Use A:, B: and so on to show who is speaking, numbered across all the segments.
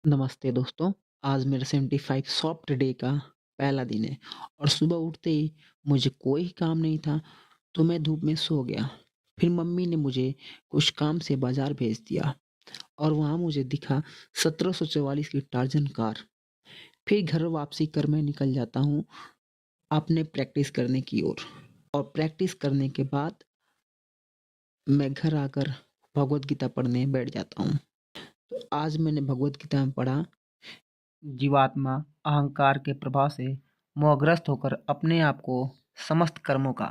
A: नमस्ते दोस्तों। आज मेरा 75 सॉफ्ट डे का पहला दिन है और सुबह उठते ही मुझे कोई काम नहीं था, तो मैं धूप में सो गया। फिर मम्मी ने मुझे कुछ काम से बाजार भेज दिया और वहाँ मुझे दिखा 1744 की टार्जन कार। फिर घर वापसी कर मैं निकल जाता हूँ अपने प्रैक्टिस करने की ओर और प्रैक्टिस करने के बाद मैं घर आकर भगवत गीता पढ़ने बैठ जाता हूँ। तो आज मैंने भगवत गीता में पढ़ा, जीवात्मा अहंकार के प्रभाव से मोहग्रस्त होकर अपने आप को समस्त कर्मों का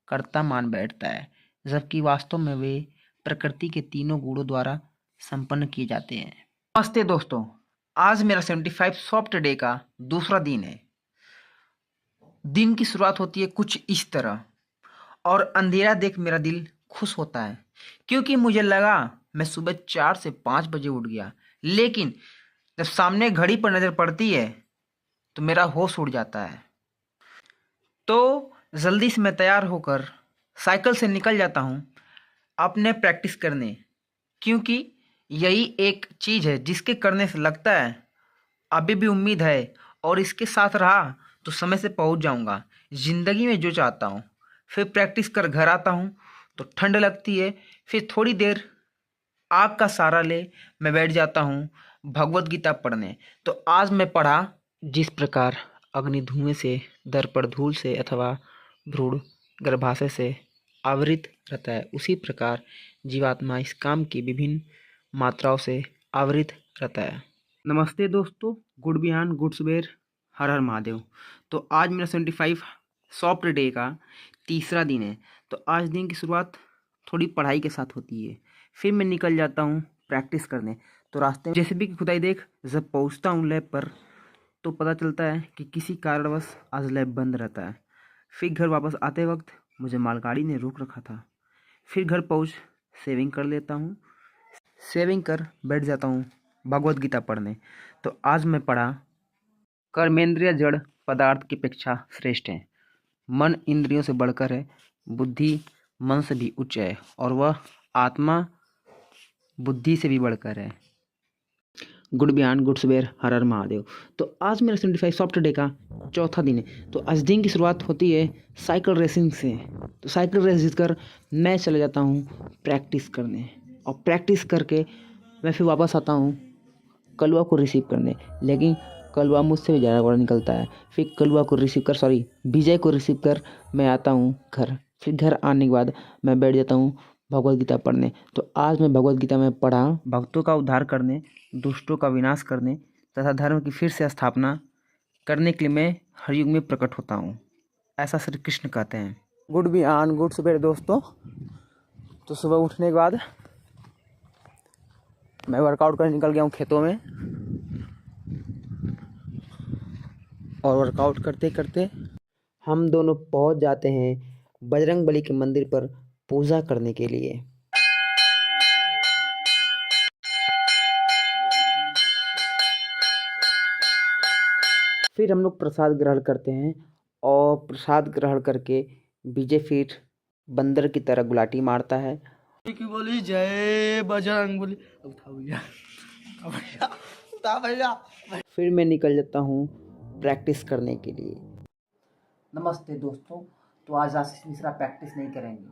A: कर्ता मान बैठता है, जबकि वास्तव में वे प्रकृति के तीनों गुणों द्वारा संपन्न किए जाते हैं। नमस्ते दोस्तों, आज मेरा 75 सॉफ्ट डे का दूसरा दिन है। दिन की शुरुआत होती है कुछ इस तरह और अंधेरा देख मेरा दिल खुश होता है, क्योंकि मुझे लगा मैं सुबह 4 से 5 बजे उठ गया। लेकिन जब सामने घड़ी पर नजर पड़ती है तो मेरा होश उड़ जाता है। तो जल्दी से मैं तैयार होकर साइकिल से निकल जाता हूँ अपने प्रैक्टिस करने, क्योंकि यही एक चीज़ है जिसके करने से लगता है अभी भी उम्मीद है और इसके साथ रहा तो समय से पहुँच जाऊँगा ज़िंदगी में जो चाहता हूँ। फिर प्रैक्टिस कर घर आता हूँ तो ठंड लगती है। फिर थोड़ी देर आग का सहारा ले मैं बैठ जाता हूँ भगवत गीता पढ़ने। तो आज मैं पढ़ा, जिस प्रकार अग्नि धुएं से, दर्पण धूल से अथवा भ्रूण गर्भाशय से आवृत रहता है, उसी प्रकार जीवात्मा इस काम की विभिन्न मात्राओं से आवृत रहता है। नमस्ते दोस्तों, गुड बिहान, गुड सुबेर, हर हर महादेव। तो आज मेरा 75 सॉफ्ट डे का तीसरा दिन है। तो आज दिन की शुरुआत थोड़ी पढ़ाई के साथ होती है। फिर मैं निकल जाता हूँ प्रैक्टिस करने। तो रास्ते में जेसीबी की खुदाई देख जब पहुँचता हूँ लैब पर तो पता चलता है कि किसी कारणवश आज लैब बंद रहता है। फिर घर वापस आते वक्त मुझे मालगाड़ी ने रोक रखा था। फिर घर पहुँच सेविंग कर लेता हूँ। सेविंग कर बैठ जाता हूँ भगवत गीता पढ़ने। तो आज मैं पढ़ा, कर्मेंद्रिय जड़ पदार्थ की अपेक्षा श्रेष्ठ है, मन इंद्रियों से बढ़कर है, बुद्धि मन से भी उच्च है और वह आत्मा बुद्धि से भी बढ़कर है। गुड बिहान, गुड सुबेर, हर हर महादेव। तो आज मेरा 75 सॉफ्ट डे का चौथा दिन है। तो आज दिन की शुरुआत होती है साइकिल रेसिंग से। तो साइकिल रेस जीतकर मैं चले जाता हूँ प्रैक्टिस करने और प्रैक्टिस करके मैं फिर वापस आता हूँ कलवा को रिसीव करने। लेकिन कलवा मुझसे भी ज़्यादा बड़ा निकलता है। फिर कलवा को रिसीव कर विजय को रिसीव कर मैं आता हूँ घर। फिर घर आने के बाद मैं बैठ जाता हूँ भगवत गीता पढ़ने। तो आज मैं भगवत गीता में पढ़ा, भक्तों का उद्धार करने, दुष्टों का विनाश करने तथा धर्म की फिर से स्थापना करने के लिए मैं हर युग में प्रकट होता हूँ, ऐसा श्री कृष्ण कहते हैं। गुड बिहान, गुड सुबह दोस्तों। तो सुबह उठने के बाद मैं वर्कआउट करने निकल गया हूँ खेतों में और वर्कआउट करते करते हम दोनों पहुँच जाते हैं बजरंगबली के मंदिर पर पूजा करने के लिए। फिर हम लोग प्रसाद ग्रहण करते हैं और प्रसाद ग्रहण करके विजय फिर बंदर की तरह गुलाटी मारता है
B: की बोली जय बजरंगबली।
A: फिर मैं निकल जाता हूँ प्रैक्टिस करने के लिए।
C: नमस्ते दोस्तों। तो आज आशीष मिश्रा प्रैक्टिस नहीं करेंगे,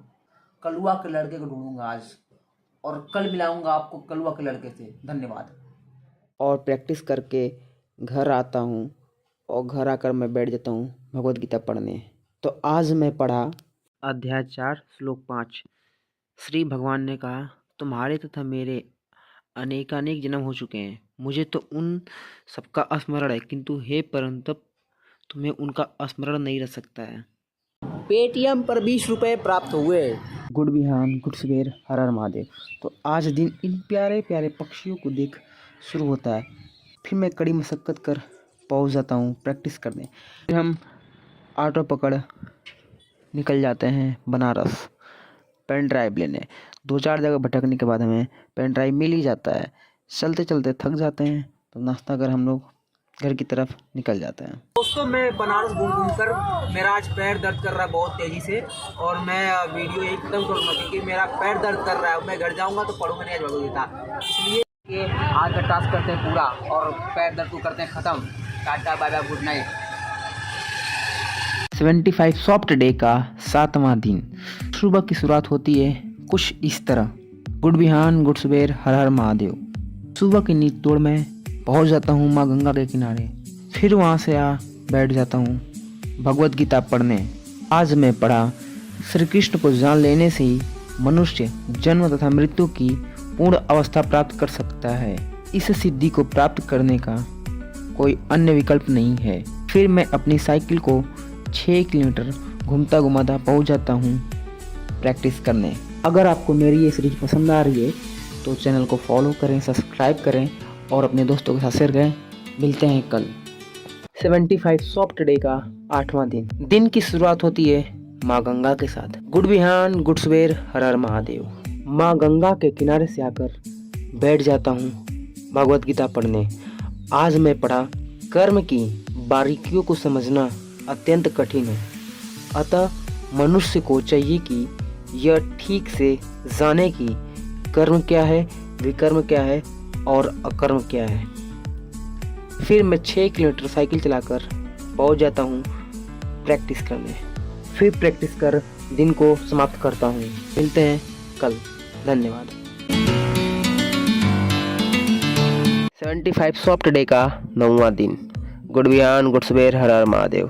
C: कलुआ के लड़के को ढूंढूंगा आज और कल मिलाऊंगा आपको कलुआ के लड़के से। धन्यवाद।
A: और प्रैक्टिस करके घर आता हूँ और घर आकर मैं बैठ जाता हूँ भगवत गीता पढ़ने। तो आज मैं पढ़ा अध्याय 4 श्लोक 5। श्री भगवान ने कहा, तुम्हारे तथा मेरे अनेकानेक जन्म हो चुके हैं, मुझे तो उन सबका स्मरण है, किंतु हे परंतप तुम्हें उनका स्मरण नहीं रह सकता है।
C: पेटीएम पर 20 रुपए प्राप्त हुए।
A: गुड बिहान, गुड सुबेर, हर हर महादेव। तो आज दिन इन प्यारे प्यारे पक्षियों को देख शुरू होता है। फिर मैं कड़ी मशक्क़त कर पहुंच जाता हूं प्रैक्टिस करने। फिर हम ऑटो पकड़ निकल जाते हैं बनारस पेन ड्राइव लेने। 2-4 जगह भटकने के बाद हमें पेन ड्राइव मिल ही जाता है। चलते चलते थक जाते हैं तो नाश्ता कर हम लोग घर की तरफ निकल जाते हैं।
C: दोस्तों, मैं बनारस घूम घूम कर मेरा आज पैर दर्द कर रहा है बहुत तेजी से और मैं वीडियो यही खत्म करूँगा क्योंकि मेरा पैर दर्द कर रहा है। मैं घर जाऊँगा तो पढ़ूंगा नहीं आज भगवद गीता, इसलिए कि आज का टास्क करते हैं पूरा और पैर दर्द को करते हैं ख़त्म। Tata bye bye good night.
A: 75 soft day का 7वां दिन। सुबह की शुरुआत होती है कुछ इस तरह। गुड बिहान गुड सुबेर हर हर महादेव। सुबह की नींद तोड़ मैं पहुंच जाता हूं माँ गंगा के किनारे। फिर वहां से आ बैठ जाता हूं भगवत गीता पढ़ने। आज मैं पढ़ा, श्री कृष्ण को जान लेने से ही मनुष्य जन्म तथा मृत्यु की पूर्ण अवस्था प्राप्त कर सकता है। इस सिद्धि को प्राप्त करने का कोई अन्य विकल्प नहीं है। फिर मैं अपनी साइकिल को 6 किलोमीटर घूमता घुमाता पहुंच जाता हूं प्रैक्टिस करने। अगर आपको मेरी ये सीरीज पसंद आ रही है तो चैनल को फॉलो करें, सब्सक्राइब करें और अपने दोस्तों के साथ शेयर करें। मिलते हैं कल। 75 सॉफ्ट डे का 8वां दिन। दिन की शुरुआत होती है माँ गंगा के साथ। गुड बिहान गुड सुबेर हर हर महादेव। माँ गंगा के किनारे से आकर बैठ जाता हूँ भगवत गीता पढ़ने। आज मैं पढ़ा, कर्म की बारीकियों को समझना अत्यंत कठिन है, अतः मनुष्य को चाहिए कि यह ठीक से जाने कि कर्म क्या है, विकर्म क्या है और अकर्म क्या है। फिर मैं 6 किलोमीटर साइकिल चलाकर पहुंच जाता हूं प्रैक्टिस करने। फिर प्रैक्टिस कर दिन को समाप्त करता हूं। मिलते हैं कल। धन्यवाद। 75 सॉफ्ट डे का 9वां दिन। गुड बिहान गुड सुबेर हर हर महादेव।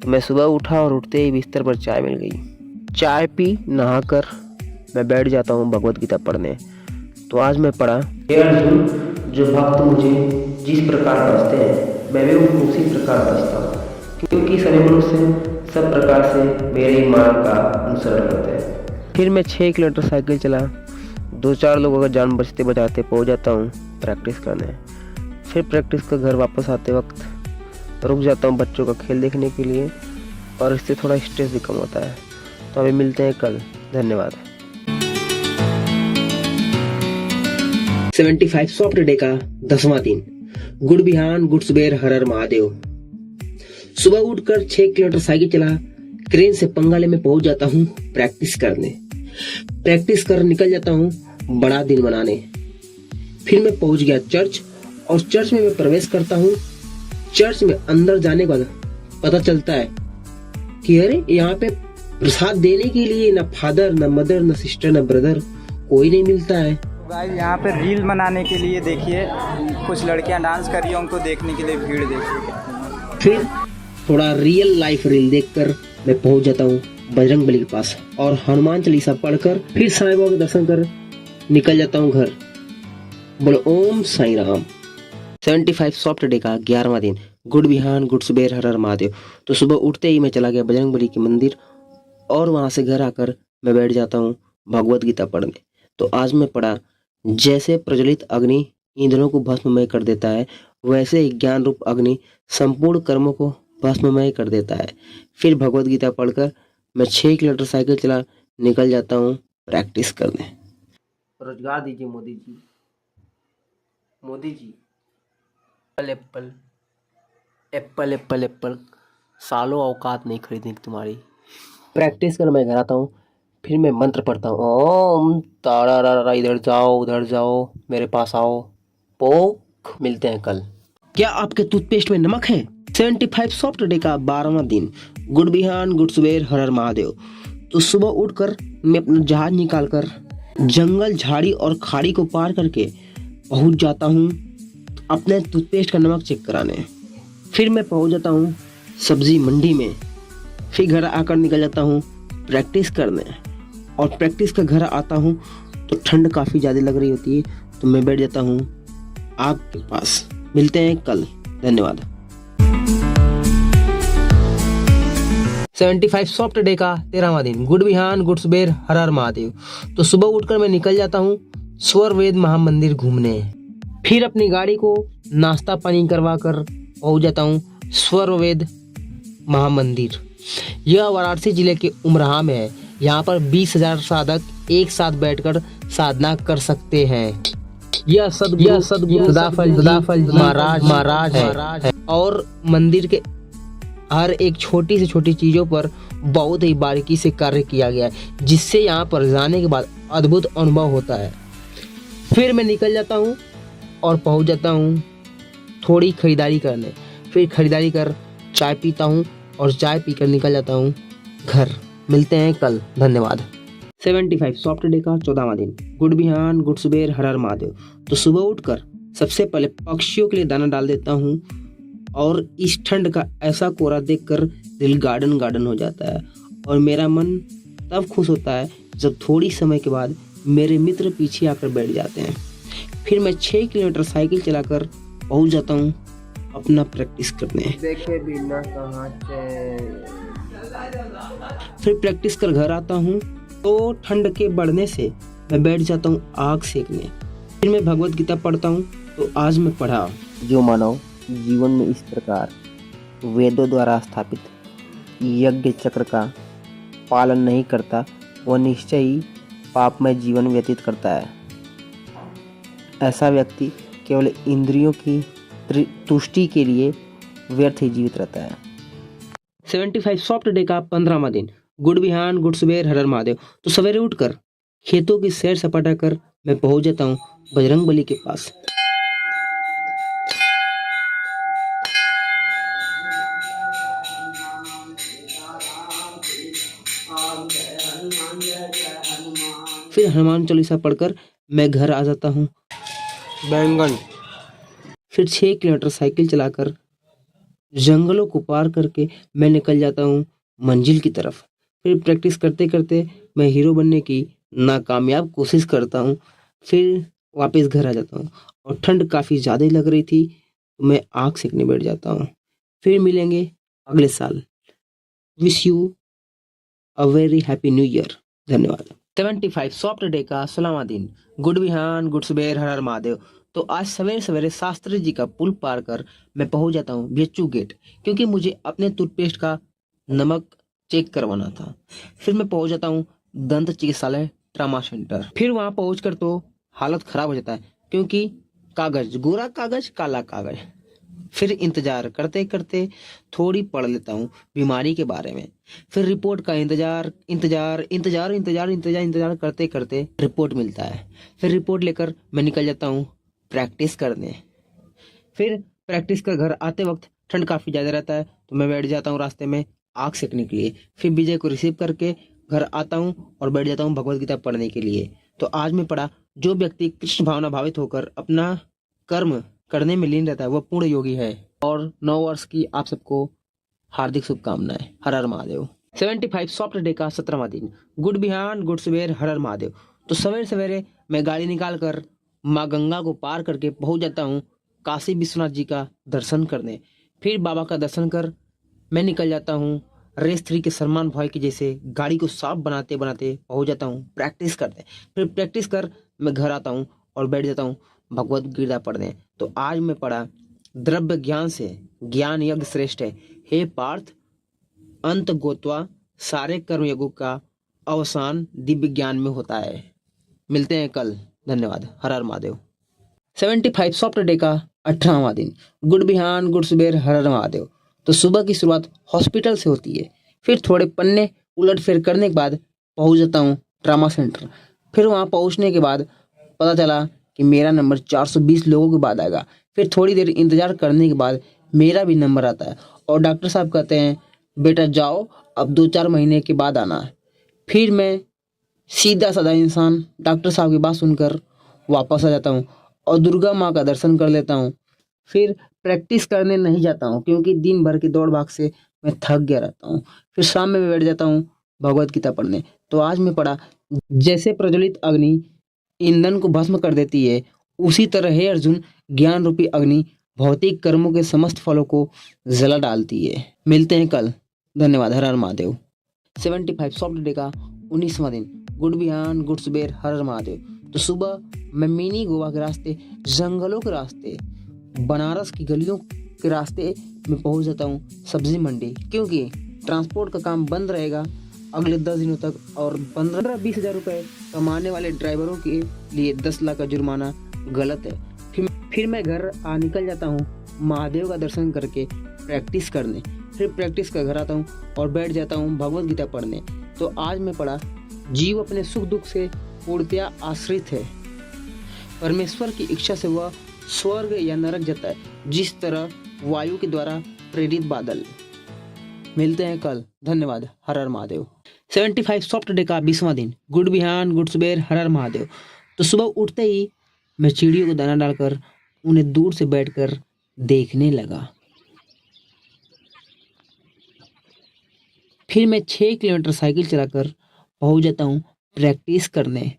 A: तो मैं सुबह उठा और उठते ही बिस्तर पर चाय मिल गई। चाय पी, नहाकर मैं बैठ जाता हूँ भगवत गीता पढ़ने। तो आज मैं पढ़ा, हे अर्जुन, जो भक्त मुझे जिस प्रकार बसते हैं मैं भी उसी प्रकार बसता हूँ, क्योंकि सभी मनुष्य सब प्रकार से मेरे ही मार्ग का अनुसरण करते हैं। फिर मैं 6 किलोमीटर साइकिल चला, 2-4 लोगों का जान बचते बचाते पहुँच जाता हूँ प्रैक्टिस करने। फिर प्रैक्टिस कर घर वापस आते वक्त रुक जाता हूँ बच्चों का खेल देखने के लिए, और इससे थोड़ा स्ट्रेस भी कम होता है। तो अभी मिलते हैं कल। धन्यवाद। 75 सॉफ्ट डे का 10वां दिन। गुड बिहान गुड सुबेर हर हर महादेव। सुबह उठकर 6 किलोमीटर साइकिल चला, क्रेन से पंगाले में पहुंच जाता हूँ प्रैक्टिस करने। प्रैक्टिस कर निकल जाता हूँ बड़ा दिन बनाने। फिर मैं पहुंच गया चर्च, और चर्च में मैं प्रवेश करता हूँ। चर्च में अंदर जाने के बाद पता चलता है कि अरे यहाँ पे प्रसाद देने के लिए न फादर, न मदर, न सिस्टर, न ब्रदर कोई नहीं मिलता है।
D: गाइस यहाँ पे रील बनाने के लिए देखिए कुछ लड़कियां डांस कर रही हैं, उनको देखने के लिए भीड़ देखिए।
A: फिर थोड़ा रियल लाइफ रील देखकर मैं पहुंच जाता हूँ बजरंगबली के पास, और हनुमान चालीसा पढ़कर फिर साईं बाबा के दर्शन कर निकल जाता हूँ घर। बोलो ओम साईं राम। 75 सॉफ्ट डे का 11वां दिन। गुड बिहान गुड सुबेर हर हर महादेव। तो सुबह उठते ही मैं चला गया बजरंगबली के मंदिर, और वहां से घर आकर मैं बैठ जाता हूँ भगवत गीता पढ़ने। तो आज मैं पढ़ा, जैसे प्रज्वलित अग्नि ईंधनों को भस्ममय कर देता है, वैसे ही ज्ञान रूप अग्नि संपूर्ण कर्मों को भस्ममय कर देता है। फिर भगवत गीता पढ़कर मैं 6 किलोमीटर साइकिल चला निकल जाता हूँ प्रैक्टिस करने। रोजगार दीजिए Modi ji, Modi ji. Apple apple apple apple apple, सालों औकात नहीं खरीदने की तुम्हारी। प्रैक्टिस कर मैं घर आता हूँ, फिर मैं मंत्र पढ़ता हूँ, ओम तारा रा रा, इधर जाओ उधर जाओ मेरे पास आओ पोक। मिलते हैं कल। क्या आपके टूथपेस्ट में नमक है? 75 सॉफ्ट डे का 12वां दिन। गुड बिहान गुड सुबेर हर हर महादेव। तो सुबह उठकर मैं अपना जहाज निकालकर जंगल, झाड़ी और खाड़ी को पार करके पहुंच जाता हूं अपने टूथपेस्ट का नमक चेक कराने। फिर मैं पहुंच जाता हूं सब्जी मंडी में। फिर घर आकर निकल जाता हूं प्रैक्टिस करने, और प्रैक्टिस का घर आता हूं तो ठंड काफ़ी ज़्यादा लग रही होती है, तो मैं बैठ जाता हूं आग के पास। मिलते हैं कल। धन्यवाद। 75 सॉफ्ट डे का 13वां दिन। गुड बिहान गुड सुबेर हर हर महादेव। तो सुबह उठकर मैं निकल जाता हूँ स्वर वेद महामंदिर घूमने। फिर अपनी गाड़ी को नाश्ता पानी करवा कर पहुँच जाता हूँ स्वर वेद महामंदिर। यह वाराणसी जिले के उमराह में है। यहाँ पर 20,000 साधक एक साथ बैठकर साधना कर सकते हैं। यह सदगुरु सदाफल महाराज है, और मंदिर के हर एक छोटी से छोटी चीजों पर बहुत ही बारीकी से कार्य किया गया है, जिससे यहाँ पर जाने के बाद अद्भुत अनुभव होता है। फिर मैं निकल जाता हूँ और पहुंच जाता हूँ थोड़ी खरीदारी करने। फिर खरीदारी कर चाय पीता हूँ और चाय पीकर निकल जाता हूँ घर। मिलते हैं कल, धन्यवाद। 75 सॉफ्ट डे का 14वां दिन। गुड बिहान, गुड सुबेर, हर हर महादेव। तो सुबह उठकर सबसे पहले पक्षियों के लिए दाना डाल देता हूँ और इस ठंड का ऐसा कोहरा देखकर दिल गार्डन गार्डन हो जाता है और मेरा मन तब खुश होता है जब थोड़ी समय के बाद मेरे मित्र पीछे आकर बैठ जाते हैं। फिर मैं 6 किलोमीटर साइकिल चलाकर पहुंच जाता हूं अपना प्रैक्टिस करने।
C: देखे बिना कहाँ
A: फिर प्रैक्टिस कर घर आता हूं तो ठंड के बढ़ने से मैं बैठ जाता हूं आग सेकने। फिर मैं भगवत गीता पढ़ता हूं। तो आज मैं पढ़ा,
C: जो मानव जीवन में इस प्रकार वेदों द्वारा स्थापित यज्ञ चक्र का पालन नहीं करता वह निश्चय ही पापमय जीवन व्यतीत करता है। ऐसा व्यक्ति केवल इंद्रियों की तुष्टि के लिए व्यर्थ ही जीवित रहता है।
A: 75 सॉफ्ट डे का 15वां दिन। गुड बिहान, गुड सुबेर, हर हर महादेव। तो सवेरे उठकर खेतों की सैर सपाटा कर मैं पहुंच जाता हूं बजरंगबली के पास। फिर हनुमान चालीसा पढ़कर मैं घर आ जाता हूँ बैंगन। फिर 6 किलोमीटर साइकिल चलाकर जंगलों को पार करके मैं निकल जाता हूँ मंजिल की तरफ। फिर प्रैक्टिस करते करते मैं हीरो बनने की नाकामयाब कोशिश करता हूँ। फिर वापस घर आ जाता हूँ और ठंड काफ़ी ज़्यादा ही लग रही थी तो मैं आग सेकने बैठ जाता हूँ। फिर मिलेंगे अगले साल। Wish you a very happy new year, धन्यवाद। 75 सॉफ्ट डे का 16वां दिन। गुड बिहान, गुड सुबेर, हर हर महादेव। तो आज सवेरे सवेरे शास्त्री जी का पुल पार कर मैं पहुंच जाता हूँ बीएचयू गेट, क्योंकि मुझे अपने टूथपेस्ट का नमक चेक करवाना था। फिर मैं पहुंच जाता हूँ दंत चिकित्सालय ट्रामा सेंटर। फिर वहां पहुंचकर तो हालत खराब हो जाता है, क्योंकि कागज, गोरा कागज, काला कागज। फिर इंतजार करते करते थोड़ी पढ़ लेता हूँ बीमारी के बारे में। फिर रिपोर्ट का इंतजार इंतजार इंतजार इंतजार इंतजार इंतजार करते करते रिपोर्ट मिलता है। फिर रिपोर्ट लेकर मैं निकल जाता हूँ प्रैक्टिस करने। फिर प्रैक्टिस कर घर आते वक्त ठंड काफ़ी ज़्यादा रहता है तो मैं बैठ जाता हूँ रास्ते में आग सेकने के लिए। फिर विजय को रिसीव करके घर आता हूँ और बैठ जाता हूँ भगवत गीता पढ़ने के लिए। तो आज मैं पढ़ा, जो व्यक्ति कृष्ण भावना भावित होकर अपना कर्म करने में लीन रहता है वह पूर्ण योगी है। और 9 वर्ष की आप सबको हार्दिक शुभकामनाएं। हर हर महादेव। 75 सॉफ्ट डे का 17वां दिन। गुड बिहान, गुड सुबेर, हर हर महादेव। तो सवेरे सवेरे मैं गाड़ी निकाल कर माँ गंगा को पार करके पहुंच जाता हूँ काशी विश्वनाथ जी का दर्शन करने। फिर बाबा का दर्शन कर मैं निकल जाता हूँ रेस 3 के सलमान भाई की जैसे गाड़ी को साफ बनाते बनाते पहुंच जाता हूँ प्रैक्टिस करते। फिर प्रैक्टिस कर मैं घर आता हूँ और बैठ जाता हूँ भगवत गीता पढ़ने। तो आज मैं पढ़ा, द्रव्य ज्ञान से ज्ञान यज्ञ श्रेष्ठ है, हे पार्थ अंत गोत्वा सारे कर्म यज्ञों का अवसान दिव्य ज्ञान में होता है। मिलते हैं कल, धन्यवाद। हर हर महादेव। 75 सॉफ्ट डे का 18वां दिन। गुड बिहान, गुड सुबेर, हर हर महादेव। तो सुबह की शुरुआत हॉस्पिटल से होती है। फिर थोड़े पन्ने उलट फेर करने के बाद पहुंच जाता हूँ ट्रामा सेंटर। फिर वहां पहुंचने के बाद पता चला कि मेरा नंबर 420 लोगों के बाद आएगा। फिर थोड़ी देर इंतजार करने के बाद मेरा भी नंबर आता है और डॉक्टर साहब कहते हैं बेटा जाओ, अब 2-4 महीने के बाद आना। फिर मैं सीधा साधा इंसान डॉक्टर साहब की बात सुनकर वापस आ जाता हूँ और दुर्गा माँ का दर्शन कर लेता हूँ। फिर प्रैक्टिस करने नहीं जाता हूँ क्योंकि दिन भर की दौड़ भाग से मैं थक गया रहता हूँ। फिर शाम में मैं बैठ जाता हूँ भगवत गीता पढ़ने। तो आज मैं पढ़ा, जैसे प्रज्वलित अग्नि ईंधन को भस्म कर देती है, उसी तरह हे अर्जुन ज्ञान रूपी अग्नि भौतिक कर्मों के समस्त फलों को जला डालती है। मिलते हैं कल, धन्यवाद। हर हर महादेव। 75 सॉफ्ट डे का 19वां दिन। गुड बिहान, गुड सुबेर, हर हर महादेव। तो सुबह मैं मिनी गोवा के रास्ते, जंगलों के रास्ते, बनारस की गलियों के रास्ते में पहुंच जाता हूँ सब्जी मंडी, क्योंकि ट्रांसपोर्ट का काम बंद रहेगा अगले 10 दिनों तक और 15-20 हज़ार रुपये कमाने वाले ड्राइवरों के लिए 10 लाख का जुर्माना गलत है। फिर मैं घर निकल जाता हूँ महादेव का दर्शन करके प्रैक्टिस करने। फिर प्रैक्टिस कर घर आता हूँ और बैठ जाता हूँ भगवत गीता पढ़ने। तो आज मैं पढ़ा, जीव अपने सुख दुख से पूर्णतया आश्रित है, परमेश्वर की इच्छा से वह स्वर्ग या नरक जाता है, जिस तरह वायु के द्वारा प्रेरित बादल। मिलते हैं कल। धन्यवाद। हर हर महादेव। 75 सॉफ्ट डे का 20वां दिन। गुड बिहान, गुड सुबेर, हर हर महादेव। तो सुबह उठते ही मैं चिड़ियों को दाना डालकर उन्हें दूर से बैठकर देखने लगा। फिर मैं 6 किलोमीटर साइकिल चलाकर पहुंच जाता हूँ प्रैक्टिस करने।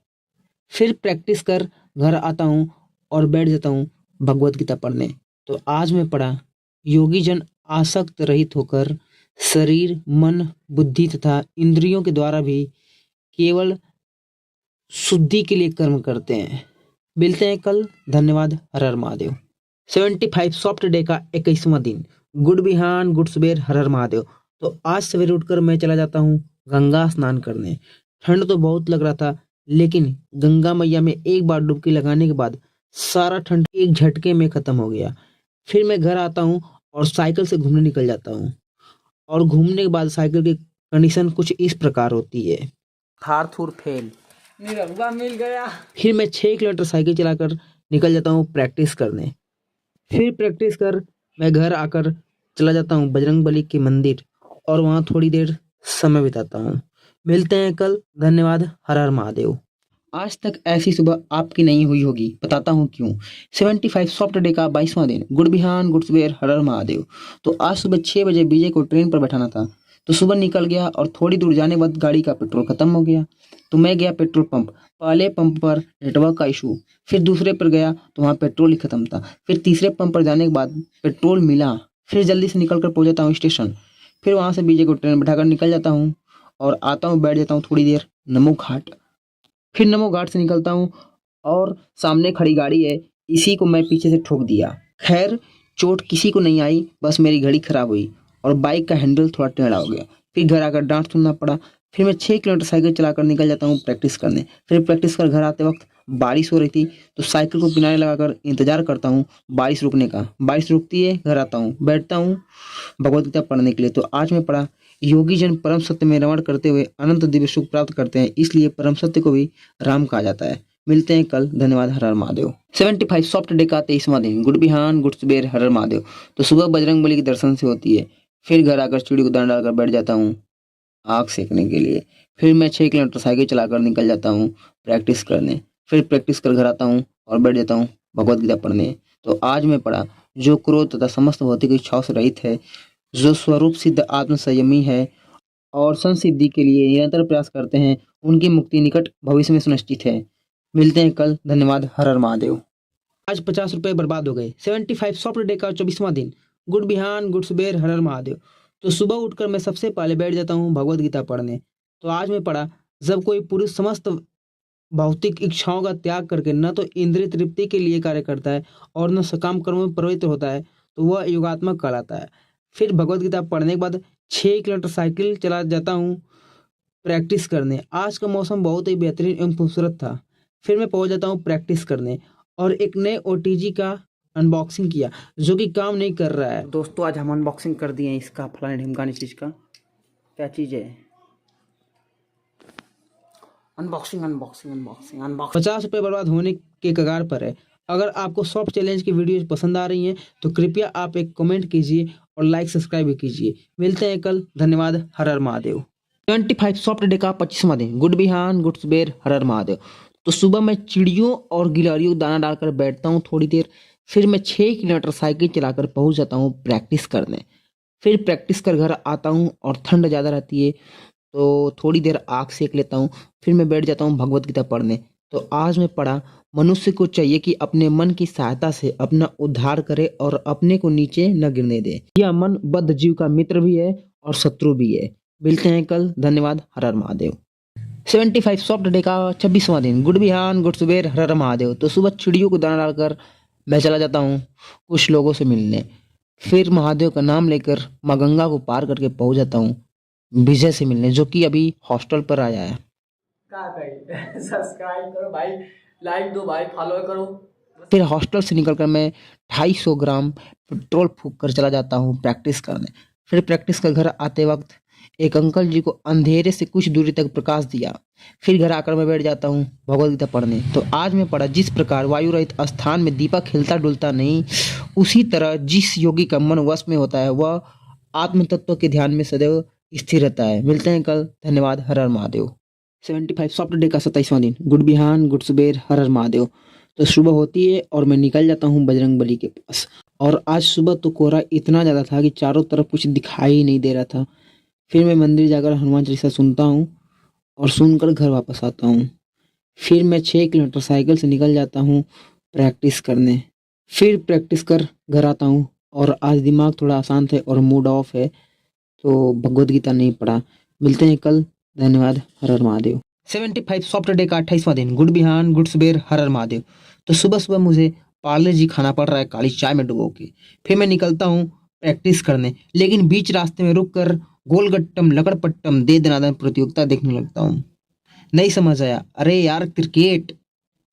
A: फिर प्रैक्टिस कर घर आता हूँ और बैठ जाता हूँ भगवत गीता पढ़ने। तो आज मैं पढ़ा, योगी जन आसक्त रहित होकर शरीर, मन, बुद्धि तथा इंद्रियों के द्वारा भी केवल शुद्धि के लिए कर्म करते हैं। मिलते हैं कल। धन्यवाद। हर हर महादेव। 75 सॉफ्ट डे का 21वां दिन। गुड बिहान, गुड सुबेर, हर हर महादेव। तो आज सवेरे उठकर मैं चला जाता हूँ गंगा स्नान करने। ठंड तो बहुत लग रहा था, लेकिन गंगा मैया में एक बार डुबकी लगाने के बाद सारा ठंड एक झटके में खत्म हो गया। फिर मैं घर आता हूँ और साइकिल से घूमने निकल जाता हूँ। और घूमने के बाद साइकिल की कंडीशन कुछ इस प्रकार होती है।
C: थार थूर फेल।
B: निरहुआ मिल गया।
A: फिर मैं 6 किलोमीटर साइकिल चलाकर निकल जाता हूँ प्रैक्टिस करने। फिर प्रैक्टिस कर मैं घर आकर चला जाता हूँ बजरंगबली के मंदिर और वहाँ थोड़ी देर समय बिताता हूँ। मिलते हैं कल। धन्यवाद। हर हर महादेव। आज तक ऐसी सुबह आपकी नहीं हुई होगी, बताता हूँ क्यों। 75 सॉफ्ट डे का 22वां दिन। गुड बिहान, गुड सुबेर, हर हर महादेव। तो आज सुबह 6 बजे विजय को ट्रेन पर बैठाना था, तो सुबह निकल गया और थोड़ी दूर जाने बाद गाड़ी का पेट्रोल खत्म हो गया। तो मैं गया पेट्रोल पंप। पहले पंप पर नेटवर्क का इशू, फिर दूसरे पर गया तो वहाँ पेट्रोल ही खत्म था। फिर तीसरे पंप पर जाने के बाद पेट्रोल मिला। फिर जल्दी से निकल कर पहुँच जाता हूँ स्टेशन। फिर वहाँ से विजय को ट्रेन बैठाकर निकल जाता हूँ और आता हूँ, बैठ जाता हूँ थोड़ी देर नमो घाट। फिर नमो घाट से निकलता हूँ और सामने खड़ी गाड़ी है, इसी को मैं पीछे से ठोक दिया। खैर चोट किसी को नहीं आई, बस मेरी घड़ी खराब हुई और बाइक का हैंडल थोड़ा टेढ़ा हो गया। फिर घर आकर डांट सुनना पड़ा। फिर मैं 6 किलोमीटर साइकिल चलाकर निकल जाता हूँ प्रैक्टिस करने। फिर प्रैक्टिस कर घर आते वक्त बारिश हो रही थी, तो साइकिल को किनारे लगाकर इंतजार करता हूँ बारिश रुकने का। बारिश रुकती है, घर आता हूँ, बैठता हूँ भगवत गीता पढ़ने के लिए। तो आज मैं पढ़ा, योगी जन परम सत्य में रमण करते हुए अनंत दिव्य सुख प्राप्त करते हैं, इसलिए परम सत्य को भी राम कहा जाता है। मिलते हैं कल। धन्यवाद। हर हर महादेव। 75 सॉफ्ट डे का 23वां दिन। गुड बिहान, गुड सुबेर, हर हर महादेव। तो सुबह बजरंगबली के दर्शन से होती है। फिर घर आकर चिड़ी को दाना डालकर बैठ जाता हूँ आग सेकने के लिए। फिर मैं 6 किलोमीटर साइकिल चलाकर निकल जाता हूँ प्रैक्टिस करने। फिर प्रैक्टिस कर घर आता हूँ और बैठ जाता हूँ भगवत गीता पढ़ने। तो आज मैं पढ़ा, जो क्रोध तथा समस्त भौतिक इच्छाओं से रहित है, जो स्वरूप सिद्ध आत्म संयमी है और संसिद्धि के लिए निरंतर प्रयास करते हैं, उनकी मुक्ति निकट भविष्य में सुनिश्चित है। मिलते हैं कल। धन्यवाद। हर हर महादेव। आज 50 रुपए बर्बाद हो गए। 75 सॉफ्ट डे का 24वां दिन। गुड बिहान, गुड सुबेर, हर हर महादेव। तो सुबह उठकर मैं सबसे पहले बैठ जाता हूँ भगवत गीता पढ़ने। तो आज मैं पढ़ा, जब कोई पुरुष समस्त भौतिक इच्छाओं का त्याग करके न तो इंद्रिय तृप्ति के लिए कार्य करता है और न सकाम कर्मों में प्रवृत्त होता है, तो वह योगात्मक कहलाता है। फिर भगवत गीता पढ़ने के बाद 6 किलोमीटर साइकिल चला जाता हूँ प्रैक्टिस करने। आज का मौसम बहुत ही बेहतरीन एवं खूबसूरत था। फिर मैं पहुंच जाता हूँ प्रैक्टिस करने और एक नए ओटीजी का अनबॉक्सिंग किया, जो कि काम नहीं कर रहा है।
C: दोस्तों आज हम अनबॉक्सिंग कर दिए हैं इसका फलाने ढिमकाने चीज़ का। क्या चीज़ है? Unboxing unboxing unboxing unboxing.
A: 50 रुपये बर्बाद होने के कगार पर है। अगर आपको सॉफ्ट चैलेंज की वीडियोज पसंद आ रही हैं तो कृपया आप एक कमेंट कीजिए और लाइक सब्सक्राइब भी कीजिए। मिलते हैं कल। धन्यवाद। हर हर महादेव। 25 सॉफ्ट डे का 25वां दिन। गुड बिहान, गुड सुबेर, हर हर महादेव। तो सुबह मैं चिड़ियों और गिलहरियों को दाना डालकर बैठता हूँ थोड़ी देर। फिर मैं 6 किलोमीटर साइकिल चलाकर पहुँच जाता हूँ प्रैक्टिस करने। फिर प्रैक्टिस कर घर आता हूँ और ठंड ज़्यादा रहती है, तो थोड़ी देर आग सेक लेता हूँ। फिर मैं बैठ जाता हूँ भगवत गीता पढ़ने। तो आज मैं पढ़ा, मनुष्य को चाहिए कि अपने मन की सहायता से अपना उद्धार करे और अपने को नीचे न गिरने दे। यह मन बद्ध जीव का मित्र भी है और शत्रु भी है। मिलते हैं कल। धन्यवाद। हर हर महादेव। 75 सॉफ्ट डे का 26वां दिन। गुड बिहान, गुड सुबेर, हर हर महादेव। तो सुबह चिड़ियों को दाना डालकर मैं चला जाता हूँ कुछ लोगों से मिलने। फिर महादेव का नाम लेकर माँ गंगा को पार करके पहुँच जाता हूँ विजय से मिलने, जो कि अभी हॉस्टल पर आया है।
B: क्या कही सब्सक्राइब करो भाई, लाइक दो भाई, फॉलो करो।
A: फिर हॉस्टल से निकलकर मैं 250 ग्राम पेट्रोल फूंक कर चला जाता हूँ प्रैक्टिस करने। फिर प्रैक्टिस कर घर आते वक्त एक अंकल जी को अंधेरे से कुछ दूरी तक प्रकाश दिया। फिर घर आकर मैं बैठ जाता हूँ भगवद गीता पढ़ने। तो आज मैं पढ़ा, जिस प्रकार वायु रहित स्थान में दीपक हिलता डुलता नहीं, उसी तरह जिस योगी का मन वश में होता है वह आत्म तत्व के ध्यान में सदैव स्थिर रहता है। मिलते हैं कल। धन्यवाद। हर हर महादेव। 75 सॉफ्ट डे का 27वां दिन। गुड बिहान, गुड सुबेर, हर हर महादेव। तो सुबह होती है और मैं निकल जाता हूँ बजरंग बली के पास। और आज सुबह तो कोहरा इतना ज़्यादा था कि चारों तरफ कुछ दिखाई ही नहीं दे रहा था। फिर मैं मंदिर जाकर हनुमान चालीसा सुनता हूँ और सुनकर घर वापस आता हूँ। फिर मैं 6 किलोमीटर साइकिल से निकल जाता हूँ प्रैक्टिस करने। फिर प्रैक्टिस कर घर आता हूँ और आज दिमाग थोड़ा अशांत है और मूड ऑफ है, तो भगवद गीता नहीं पढ़ा। मिलते हैं कल। धन्यवाद। हर हर महादेव। 75 सॉफ्ट डे का 28वां दिन। गुड बिहान, गुड सुबेर, हर हर महादेव। तो सुबह सुबह मुझे पार्ले जी खाना पड़ रहा है काली चाय में डुबो के। फिर मैं निकलता हूँ प्रैक्टिस करने, लेकिन बीच रास्ते में रुक कर गोलगट्टम लकड़पट्टम दे दनादन प्रतियोगिता देखने लगता हूँ। नहीं समझ आया, अरे यार क्रिकेट।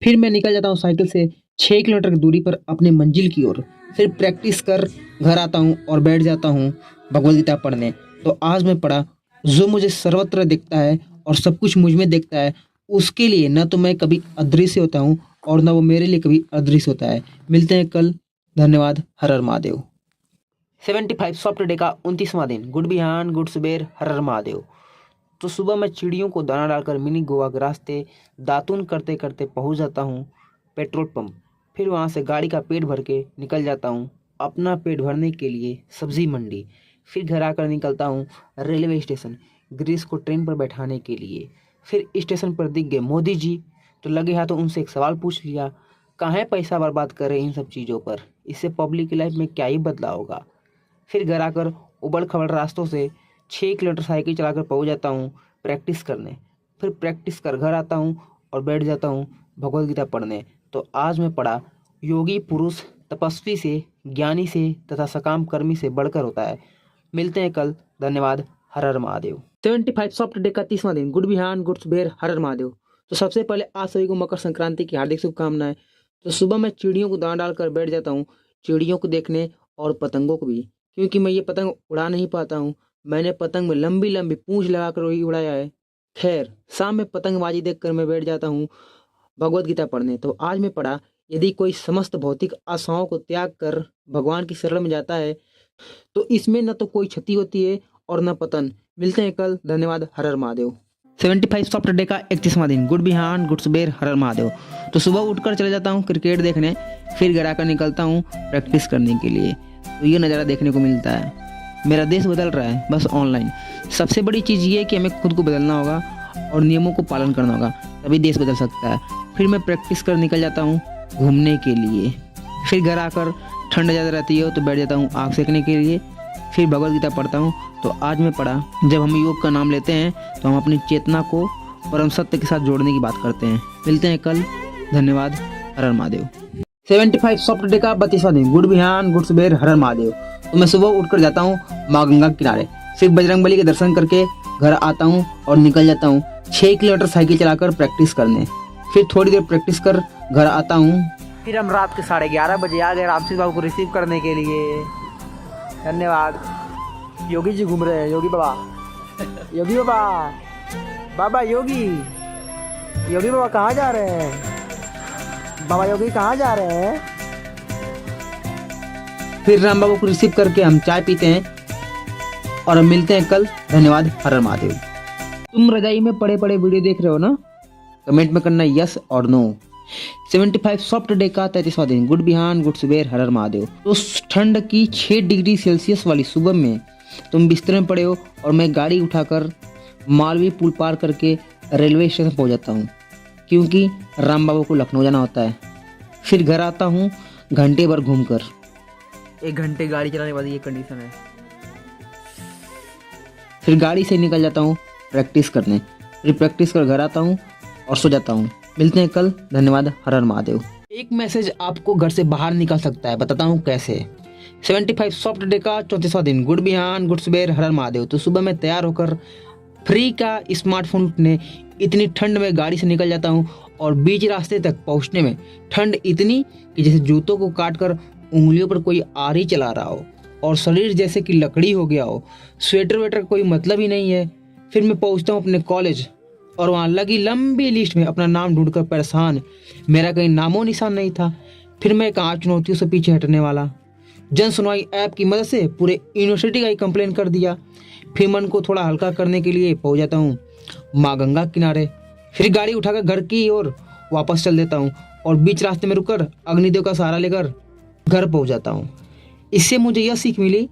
A: फिर मैं निकल जाता हूँ साइकिल से 6 किलोमीटर की दूरी पर अपनी मंजिल की ओर। फिर प्रैक्टिस कर घर आता हूँ और बैठ जाता हूँ भगवद गीता पढ़ने। तो आज मैं पढ़ा, जो मुझे सर्वत्र देखता है और सब कुछ मुझ में देखता है, उसके लिए न तो मैं कभी अदृश्य होता हूँ और न वो मेरे लिए कभी अदृश्य होता है। मिलते हैं कल। धन्यवाद। हर हर महादेव। 75 सॉफ्ट डे का 29वां दिन। गुड बिहान, गुड सुबेर, हर हर महादेव। तो सुबह मैं चिड़ियों को दाना डालकर मिनी गोवा के रास्ते दातुन करते करते पहुंच जाता हूं पेट्रोल पंप। फिर वहां से गाड़ी का पेट भर के निकल जाता हूं अपना पेट भरने के लिए सब्जी मंडी। फिर घर आकर निकलता हूं रेलवे स्टेशन ग्रीस को ट्रेन पर बैठाने के लिए। फिर स्टेशन पर दिख गए मोदी जी, तो लगे हाथों उनसे एक सवाल पूछ लिया, काहे पैसा बर्बाद कर रहे इन सब चीज़ों पर, इससे पब्लिक की लाइफ में क्या ही बदलाव होगा। फिर घर आकर उबड़ खबड़ रास्तों से 6 किलोमीटर साइकिल चलाकर पहुंच जाता हूं प्रैक्टिस करने। फिर प्रैक्टिस कर घर आता हूं और बैठ जाता हूं भगवद गीता पढ़ने। तो आज मैं पढ़ा, योगी पुरुष तपस्वी से, ज्ञानी से तथा सकाम कर्मी से बढ़कर होता है। मिलते हैं कल। धन्यवाद। हर हर महादेव। 75 सॉफ्ट डे का 30वां दिन। गुड बिहान, गुड सुबेर, हर हर महादेव। तो सबसे पहले आज सभी को मकर संक्रांति की हार्दिक शुभकामनाएं। तो सुबह मैं चिड़ियों को दाना डालकर बैठ जाता हूँ चिड़ियों को देखने और पतंगों को भी, क्योंकि मैं ये पतंग उड़ा नहीं पाता हूँ। मैंने पतंग में लंबी लंबी पूंछ लगाकर वही उड़ाया है। खैर, शाम में पतंगबाजी देखकर मैं बैठ जाता हूँ भगवद गीता पढ़ने। तो आज मैं पढ़ा, यदि कोई समस्त भौतिक आशाओं को त्याग कर भगवान की शरण में जाता है तो इसमें न तो कोई क्षति होती है और न पतन। मिलते हैं कल। धन्यवाद। हर हर महादेव। 75 सॉफ्ट डे का 31वां दिन। गुड बिहान, गुड सुबेर, हर हर महादेव। तो सुबह उठकर चले जाता हूँ क्रिकेट देखने। फिर घर आकर निकलता हूँ प्रैक्टिस करने के लिए। तो ये नज़ारा देखने को मिलता है। मेरा देश बदल रहा है बस ऑनलाइन। सबसे बड़ी चीज़ ये है कि हमें खुद को बदलना होगा और नियमों को पालन करना होगा, तभी देश बदल सकता है। फिर मैं प्रैक्टिस कर निकल जाता हूँ घूमने के लिए। फिर घर आकर ठंड ज़्यादा रहती है तो बैठ जाता हूँ आग सेकने के लिए। फिर भगवद गीता पढ़ता हूँ। तो आज मैं पढ़ा, जब हम योग का नाम लेते हैं तो हम अपनी चेतना को परम सत्य के साथ जोड़ने की बात करते हैं। मिलते हैं कल। धन्यवाद। हर हर महादेव। 75 सॉफ्ट डे का 32वां दिन। गुड बिहान, गुड सुबेर, हर हर महादेव। तो मैं सुबह उठकर जाता हूँ माँ गंगा के किनारे। फिर बजरंग बली के दर्शन करके घर आता हूँ और निकल जाता हूँ 6 किलोमीटर साइकिल चलाकर प्रैक्टिस करने। फिर थोड़ी देर प्रैक्टिस कर घर आता हूँ। फिर हम रात के 11:30 बजे आ गए रामसिंह बाबू को रिसीव करने के लिए। धन्यवाद। योगी जी घूम रहे हैं, योगी बाबा, योगी बाबा, बाबा योगी, योगी बाबा कहाँ जा रहे हैं, बाबा योगी कहाँ जा रहे हैं। फिर राम बाबू को रिसीव करके हम चाय पीते हैं और हम मिलते हैं कल। धन्यवाद। हर हर महादेव। तुम रजाई में पड़े पड़े वीडियो देख रहे हो ना? कमेंट में करना यस और नो। 75 सॉफ्ट डे का 33वां दिन। गुड बिहान, गुड सुबेर, हर हर महादेव। तो ठंड की 6 डिग्री सेल्सियस वाली सुबह में तुम बिस्तर में पड़े हो और मैं गाड़ी उठाकर मालवी पुल पार करके रेलवे स्टेशन पहुंच जाता हूं, क्योंकि राम बाबू को लखनऊ जाना होता है। फिर घर आता हूं घंटे भर घूमकर। 1 घंटे गाड़ी चलाने वाली ये कंडीशन है। फिर गाड़ी से निकल जाता हूँ प्रैक्टिस करने। फिर प्रैक्टिस कर घर आता हूँ और सो जाता हूँ। मिलते हैं कल। धन्यवाद। हर हर महादेव। एक मैसेज आपको घर से बाहर निकाल सकता है, बताता हूँ कैसे। 75 सॉफ्ट डे का 34वां दिन। गुड बिहान, गुड सुबेर, हर हर महादेव। तो सुबह मैं तैयार होकर फ्री का स्मार्टफोन उठने इतनी ठंड में गाड़ी से निकल जाता हूँ और बीच रास्ते तक पहुँचने में ठंड इतनी कि जैसे जूतों को काट कर उंगलियों पर कोई आरी चला रहा हो। और शरीर जैसे कि लकड़ी हो गया हो। स्वेटर वेटर का कोई मतलब ही नहीं है। फिर मैं पहुंचता हूँ अपने कॉलेज और वहाँ लगी लंबी लिस्ट में अपना नाम ढूंढकर परेशान। मेरा कहीं नामो निशान नहीं था। फिर मैं कहाँ चुनौतियों से पीछे हटने वाला। जन सुनवाई ऐप की मदद से पूरे यूनिवर्सिटी का ही कंप्लेन कर दिया। फिर मन को थोड़ा हल्का करने के लिए पहुंच जाता हूँ माँ गंगा किनारे। फिर गाड़ी उठाकर घर की ओर वापस चल देता हूँ और बीच रास्ते में रुककर अग्निदेव का सहारा लेकर घर पहुंच जाता हूँ। इससे मुझे यह सीख मिली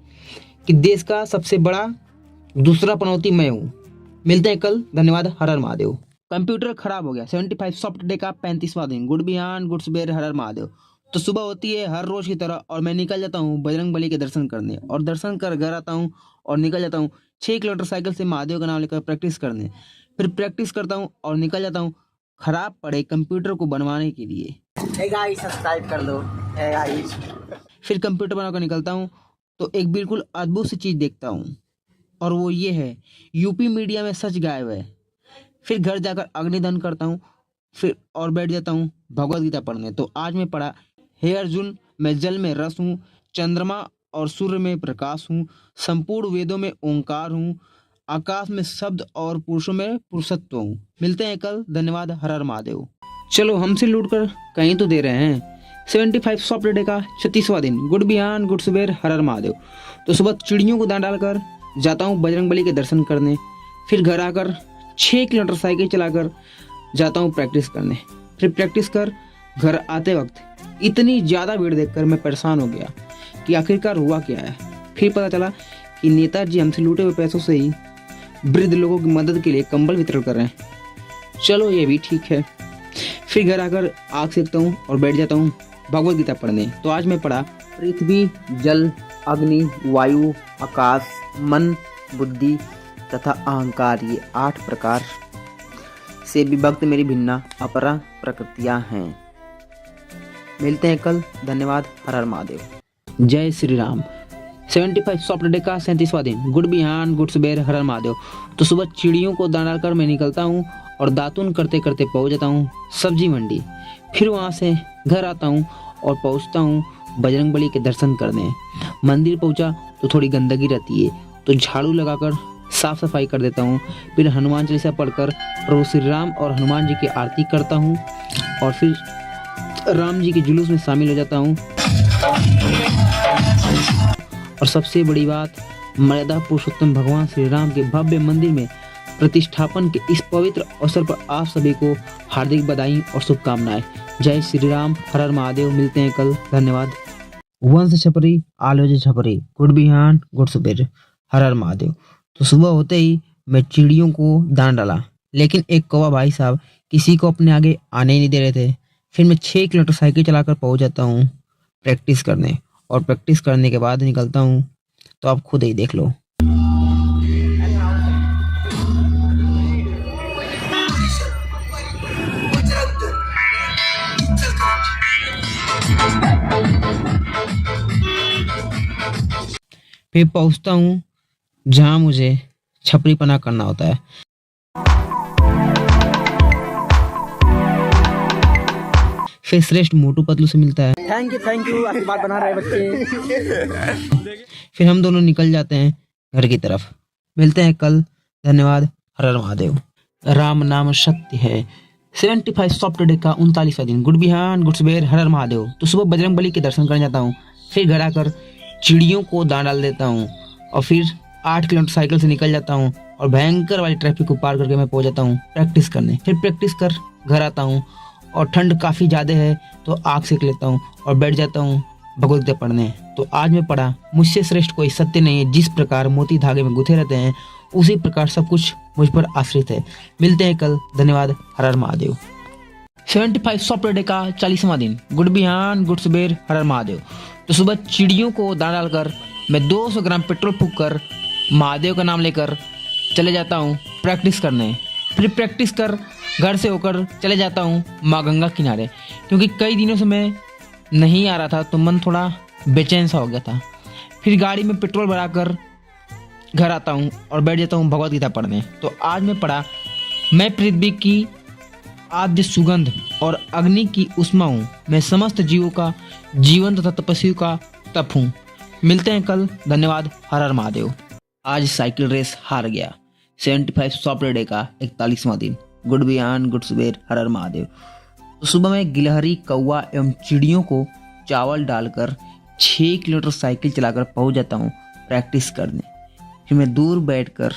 A: कि देश का सबसे बड़ा दूसरा पनौती मैं हूँ। मिलते हैं कल। धन्यवाद। हर हर महादेव। कंप्यूटर खराब हो गया। 75 सॉफ्ट डे का 35वां दिन। गुड बिहान गुड सुबेर हर हर महादेव। तो सुबह होती है हर रोज की तरह और मैं निकल जाता हूँ बजरंग बली के दर्शन करने और दर्शन कर घर आता हूँ और निकल जाता हूँ 6 किलोमीटर साइकिल से महादेव का नाम लेकर प्रैक्टिस करने। फिर प्रैक्टिस करता हूँ और निकल जाता हूँ खराब पड़े कंप्यूटर को बनवाने के लिए।
C: हे गाइस सब्सक्राइब कर दो। हे गाइस
A: फिर कंप्यूटर बनाकर निकलता हूँ तो एक बिल्कुल अद्भुत सी चीज़ देखता हूँ और वो ये है यूपी मीडिया में सच गायब है। फिर घर जाकर अग्निदान करता हूँ फिर और बैठ जाता हूँ भगवद गीता पढ़ने। तो आज मैं पढ़ा, हे अर्जुन मैं जल में रस हूँ, चंद्रमा और सूर्य में प्रकाश हूँ, संपूर्ण वेदों में ओंकार हूँ, आकाश में शब्द और पुरुषों में पुरुषत्व हूँ। मिलते हैं कल। धन्यवाद। हर हर महादेव। चलो हमसे लूट कर कहीं तो दे रहे हैं। 75 सॉफ्ट डे का 36वां दिन। गुड बिहान गुड सुबेर हर हर महादेव। तो सुबह चिड़ियों को दान डालकर जाता हूँ बजरंग बली के दर्शन करने। फिर घर आकर 6 किलोमीटर साइकिल चलाकर जाता हूँ प्रैक्टिस करने। फिर प्रैक्टिस कर घर आते वक्त इतनी ज़्यादा भीड़ देखकर मैं परेशान हो गया कि आखिरकार हुआ क्या है। फिर पता चला कि नेताजी हमसे लूटे हुए पैसों से ही वृद्ध लोगों की मदद के लिए कंबल वितरण कर रहे हैं। चलो ये भी ठीक है। फिर घर आकर आग सेकता हूँ और बैठ जाता हूँ भगवद गीता पढ़ने। तो आज मैं पढ़ा,
C: पृथ्वी जल अग्नि वायु आकाश मन बुद्धि तथा अहंकार ये 8 प्रकार से विभक्त मेरी भिन्ना अपरा प्रकृतियां हैं। मिलते हैं कल। धन्यवाद। हर हर महादेव।
A: जय श्री राम। 75 सॉफ्ट डे का 37वां दिन। गुड बिहान गुड सुबेर हर हर महादेव। तो सुबह चिड़ियों को दाना डालकर मैं निकलता हूँ और दातुन करते करते पहुँच जाता हूँ सब्जी मंडी। फिर वहाँ से घर आता हूँ और पहुँचता हूँ बजरंग बली के दर्शन करने। मंदिर पहुँचा तो थोड़ी गंदगी रहती है तो झाड़ू लगाकर साफ सफाई कर देता हूँ। फिर हनुमान चालीसा पढ़कर प्रभु श्री राम और हनुमान जी की आरती करता हूँ और फिर राम जी के जुलूस में शामिल हो जाता हूँ। और सबसे बड़ी बात, मर्यादा पुरुषोत्तम भगवान श्री राम के भव्य मंदिर में प्रतिष्ठापन के इस पवित्र अवसर पर आप सभी को हार्दिक बधाई और शुभकामनाएं। जय श्री राम। हर हर महादेव। मिलते हैं कल। धन्यवाद। वंश छपरी आलोज छपरी। गुड बिहान गुड सुबेर हर हर महादेव। तो सुबह होते ही मैं चिड़ियों को दाना डाला लेकिन एक कौवा भाई साहब किसी को अपने आगे आने ही नहीं दे रहे थे। फिर मैं 6 किलोमीटर साइकिल चलाकर पहुंच जाता हूँ प्रैक्टिस करने और प्रैक्टिस करने के बाद निकलता हूँ तो आप खुद ही देख लो। फिर पहुंचता हूँ जहाँ मुझे छपरी पना करना होता है। फिर श्रेष्ठ मोटू पतलू से मिलता है।
C: थैंक यू आशीर्वाद बना रहे बच्चे।
A: फिर हम दोनों निकल जाते हैं घर की तरफ। मिलते हैं कल। धन्यवाद। हर हर महादेव। राम नाम सत्य है। 75 सॉफ्ट डे का 39वां दिन। गुड बिहान गुड सुबेर हर हर महादेव। तो सुबह बजरंग बली के दर्शन करने जाता हूँ। फिर घर आकर चिड़ियों को दाना डाल देता हूँ और फिर 8 किलोमीटर साइकिल से निकल जाता हूँ और भयंकर वाली ट्रैफिक को पार करके मैं पहुंच जाता हूँ प्रैक्टिस करने। फिर प्रैक्टिस कर घर आता हूँ और ठंड काफ़ी ज़्यादा है तो आग सेक लेता हूँ और बैठ जाता हूँ भगवद गीता पढ़ने। तो आज मैं पढ़ा, मुझसे श्रेष्ठ कोई सत्य नहीं है। जिस प्रकार मोती धागे में गुथे रहते हैं उसी प्रकार सब कुछ मुझ पर आश्रित है। मिलते हैं कल। धन्यवाद। हर हर महादेव। 75 सॉफ्ट डे का 40वां दिन। गुड बिहान गुड सुबेर हर हर महादेव। तो सुबह चिड़ियों को दाना डालकर मैं 200 ग्राम पेट्रोल फूंक कर महादेव का नाम लेकर चले जाता हूँ प्रैक्टिस करने। फिर प्रैक्टिस कर घर से होकर चले जाता हूँ माँ गंगा किनारे, क्योंकि कई दिनों से मैं नहीं आ रहा था तो मन थोड़ा बेचैन सा हो गया था। फिर गाड़ी में पेट्रोल भराकर घर आता हूँ और बैठ जाता हूँ भगवद गीता पढ़ने। तो आज मैं पढ़ा, मैं पृथ्वी की आद्य सुगंध और अग्नि की उष्मा हूँ। मैं समस्त जीवों का जीवन तथा तपस्वियों का तप हूँ। मिलते हैं कल। धन्यवाद। हर हर महादेव। आज साइकिल रेस हार गया। 75 सॉफ्टवेयर डे का 41वां दिन। गुड बिहान गुड सुबेर हर हर महादेव। तो सुबह में गिलहरी, कौवा एवं चिड़ियों को चावल डालकर 6 किलोमीटर साइकिल चलाकर पहुंच जाता हूं प्रैक्टिस करने। फिर मैं दूर बैठकर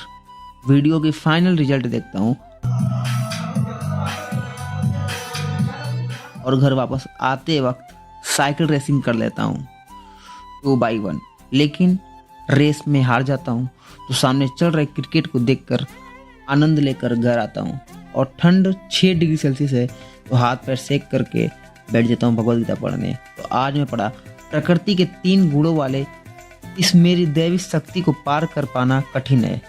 A: वीडियो के फाइनल रिजल्ट देखता हूं और घर वापस आते वक्त साइकिल रेसिंग कर लेता हूं 2x1। लेकिन रेस में हार जाता हूं तो सामने चल रहे क्रिकेट को देखकर आनंद लेकर घर आता हूं और ठंड 6 डिग्री सेल्सियस है तो हाथ पैर सेक करके बैठ जाता हूं भगवद गीता पढ़ने। तो आज मैं पढ़ा प्रकृति के 3 गुणों वाले इस मेरी दैवी शक्ति को पार कर पाना कठिन है।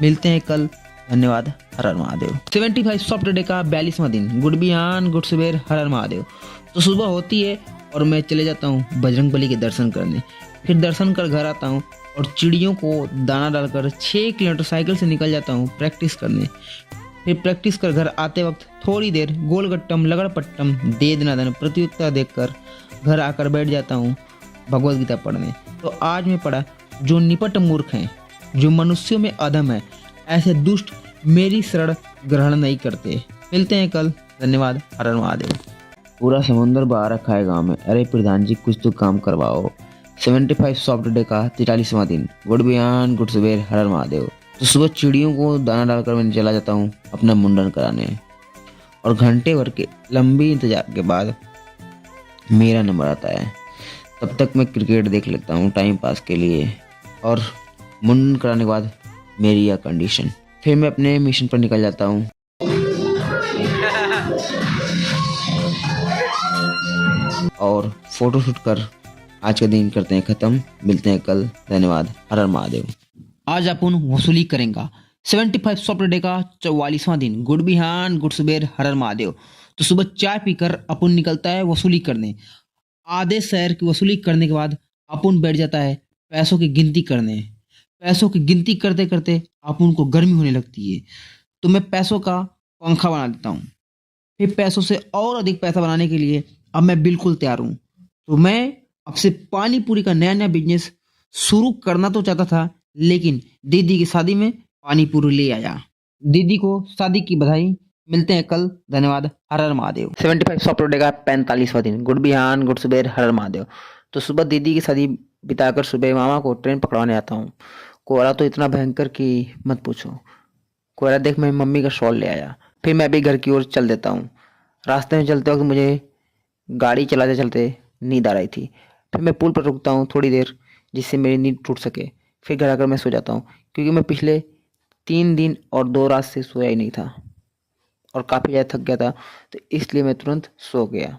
A: मिलते हैं कल। धन्यवाद। हर हर महादेव। 75 सॉफ्टवेयर डे का 42वां दिन। गुड बिहान गुड सुबेर हर हर महादेव। तो सुबह होती है और मैं चले जाता हूँ बजरंगबली के दर्शन करने। फिर दर्शन कर घर आता हूँ और चिड़ियों को दाना डालकर 6 किलोमीटर साइकिल से निकल जाता हूँ प्रैक्टिस करने। फिर प्रैक्टिस कर घर आते वक्त थोड़ी देर गोलगट्टम, लगड़पट्टम, दे दनादन प्रतियोगिता देखकर घर आकर बैठ जाता हूँ भगवद गीता पढ़ने। तो आज मैं पढ़ा जो निपट मूर्ख हैं, जो मनुष्यों में अधम है, ऐसे दुष्ट मेरी शरण ग्रहण नहीं करते। मिलते हैं कल। धन्यवाद। हर हर महादेव। पूरा समुंदर बहा रखा है गाँव में, अरे प्रधान जी कुछ तो काम करवाओ। 75 सॉफ्टवेयर डे का 43वां दिन। गुड बिहान गुड सुबेर हर हर महादेव। तो सुबह चिड़ियों को दाना डालकर मैं चला जाता हूँ अपना मुंडन कराने और घंटे भर के लंबी इंतजार के बाद मेरा नंबर आता है। तब तक मैं क्रिकेट देख लेता हूँ टाइम पास के लिए और मुंडन कराने के बाद मेरी यह कंडीशन। फिर मैं अपने मिशन पर निकल जाता हूँ। और फोटोशूट कर आज का दिन करते हैं खत्म। मिलते हैं कल। धन्यवाद। हर हर महादेव। आज अपन वसूली करेंगे 75 सॉफ्टवेयर डे का 44वां दिन। गुड बिहान गुड सुबेर हर हर महादेव। तो सुबह चाय पीकर अपन निकलता है वसूली करने। आधे शहर की वसूली करने के बाद अपन बैठ जाता है पैसों की गिनती करने। पैसों की गिनती करते करते अपन को गर्मी होने लगती है तो मैं पैसों का पंखा बना देता हूँ। फिर पैसों से और अधिक पैसा बनाने के लिए अब मैं बिल्कुल तैयार हूँ। तो मैं अब से पानी पूरी का नया नया बिजनेस शुरू करना तो चाहता था, लेकिन दीदी की शादी में पानी पूरी ले आया। दीदी को शादी की बधाई। मिलते हैं कल। धन्यवाद। हर हर महादेव। 75 सॉफ्टवेयर डे का 45वां दिन। गुड बिहान गुड सुबेर हर हर महादेव। तो सुबह दीदी की शादी बिताकर सुबह मामा को ट्रेन पकड़वाने आता हूँ। कोहरा तो इतना भयंकर कि मत पूछो। कोहरा देख मैं मम्मी का शॉल ले आया। फिर मैं भी घर की ओर चल देता हूँ। रास्ते में चलते वक्त मुझे गाड़ी चलाते चलते नींद आ रही थी। फिर मैं पुल पर रुकता हूँ थोड़ी देर जिससे मेरी नींद टूट सके। फिर घर आकर मैं सो जाता हूँ क्योंकि मैं पिछले 3 दिन और 2 रात से सोया ही नहीं था और काफ़ी ज़्यादा थक गया था, तो इसलिए मैं तुरंत सो गया।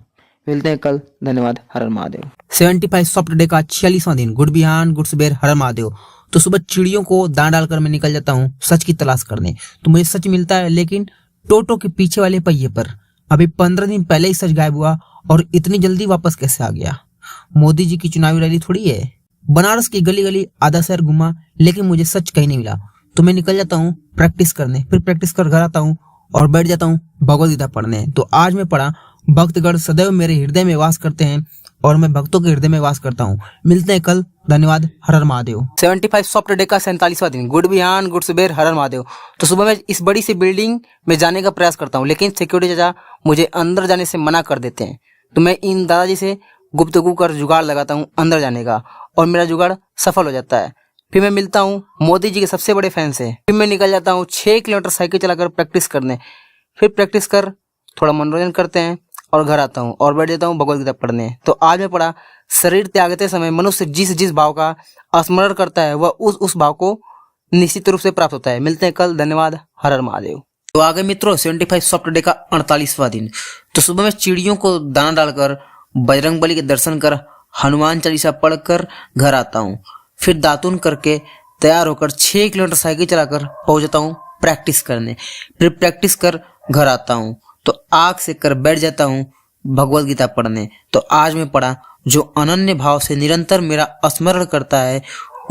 A: मिलते हैं कल। धन्यवाद। हर हर महादेव। 75 सॉफ्टवेयर डे का 46वां दिन। गुड बिहान गुड सुबेर हर हर महादेव। तो सुबह चिड़ियों को दाना डालकर मैं निकल जाता हूँ सच की तलाश करने। तो मुझे सच मिलता है, लेकिन टोटो के पीछे वाले पहिए पर। अभी 15 दिन पहले ही सच गायब हुआ और इतनी जल्दी वापस कैसे आ गया? मोदी जी की चुनावी रैली थोड़ी है। बनारस की गली गली आधा शहर घुमा, लेकिन मुझे सच कहीं नहीं मिला। तो मैं निकल जाता हूँ प्रैक्टिस करने। फिर प्रैक्टिस कर घर आता हूँ और बैठ जाता हूँ भगवद गीता पढ़ने। तो आज मैं पढ़ा भक्तगण सदैव मेरे हृदय में वास करते हैं और मैं भक्तों के हृदय में वास करता हूँ। मिलते हैं कल। धन्यवाद। हर हर महादेव। 75 सॉफ्टवेयर डे का 47वां दिन। गुड बिहान गुड सुबेर हर हर महादेव। तो सुबह मैं इस बड़ी सी बिल्डिंग में जाने का प्रयास करता हूँ, लेकिन सिक्योरिटी चाचा मुझे अंदर जाने से मना कर देते हैं। तो मैं इन दादाजी से गुप्तगू कर जुगाड़ लगाता हूँ अंदर जाने का और मेरा जुगाड़ सफल हो जाता है। फिर मैं मिलता हूँ मोदी जी के सबसे बड़े फैन से। फिर मैं निकल जाता हूँ 6 किलोमीटर साइकिल चलाकर प्रैक्टिस करने। फिर प्रैक्टिस कर थोड़ा मनोरंजन करते हैं और घर आता हूँ और बैठ जाता हूँ भगवद गीता पढ़ने। तो आज मैं पढ़ा शरीर त्यागते समय मनुष्य जिस भाव का स्मरण करता है वह उस भाव को निश्चित रूप से प्राप्त होता है। मिलते हैं कल। धन्यवाद। हर हर महादेव। तो आगे मित्रों 75 सॉफ्टवेयर डे का 48वां दिन। तो सुबह में चिड़ियों को दाना डालकर बजरंगबली के दर्शन कर हनुमान चालीसा पढ़कर घर आता हूँ। फिर दातुन करके तैयार होकर 6 किलोमीटर साइकिल चलाकर पहुंच जाता हूँ प्रैक्टिस करने। फिर प्रैक्टिस कर घर आता हूँ तो आग से कर बैठ जाता हूँ भगवद गीता पढ़ने। तो आज मैं पढ़ा जो अनन्य भाव से निरंतर मेरा स्मरण करता है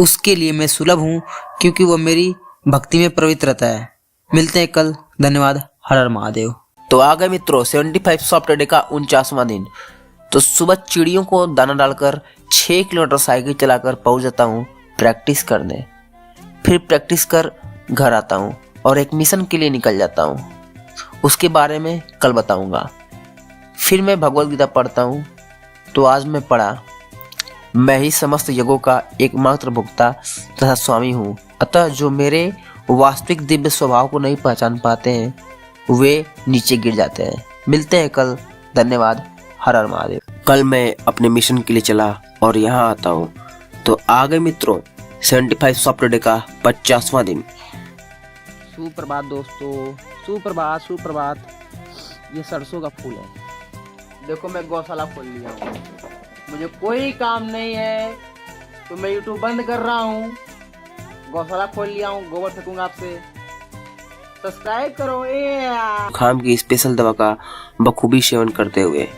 A: उसके लिए मैं सुलभ हूँ, क्योंकि वह मेरी भक्ति में प्रवृत्त रहता है। मिलते हैं कल। धन्यवाद। हर हर महादेव। तो आ गए मित्रों 75 सॉफ्टवेयर डे का 49वां दिन।
C: तो सुबह चिड़ियों को दाना डालकर 6 किलोमीटर साइकिल चलाकर पहुंच जाता हूँ प्रैक्टिस करने। फिर प्रैक्टिस कर घर आता हूँ और एक मिशन के लिए निकल जाता हूँ। उसके बारे में कल बताऊंगा। फिर मैं भगवद गीता पढ़ता हूँ। तो आज मैं पढ़ा, मैं ही समस्त युगों का एकमात्र भोक्ता तथा स्वामी हूँ। अतः जो मेरे वास्तविक दिव्य स्वभाव को नहीं पहचान पाते हैं वे नीचे गिर जाते हैं। मिलते हैं कल। धन्यवाद। हर हर महादेव। कल मैं अपने मिशन के लिए चला और यहाँ आता हूँ तो आ गए मित्रों 75 सॉफ्ट डे का 50वां दिन।
A: सुप्रभात दोस्तों, सुप्रभात सुप्रभात। ये सरसों का फूल है। देखो मैं गौशाला खोल लिया हूँ, मुझे कोई काम नहीं है तो मैं यूट्यूब बंद कर रहा हूँ। गौशाला खोल लिया हूँ, गोबर फेंकूंगा आपसे। सब्सक्राइब करो।
C: जुकाम की स्पेशल दवा का बखूबी सेवन करते हुए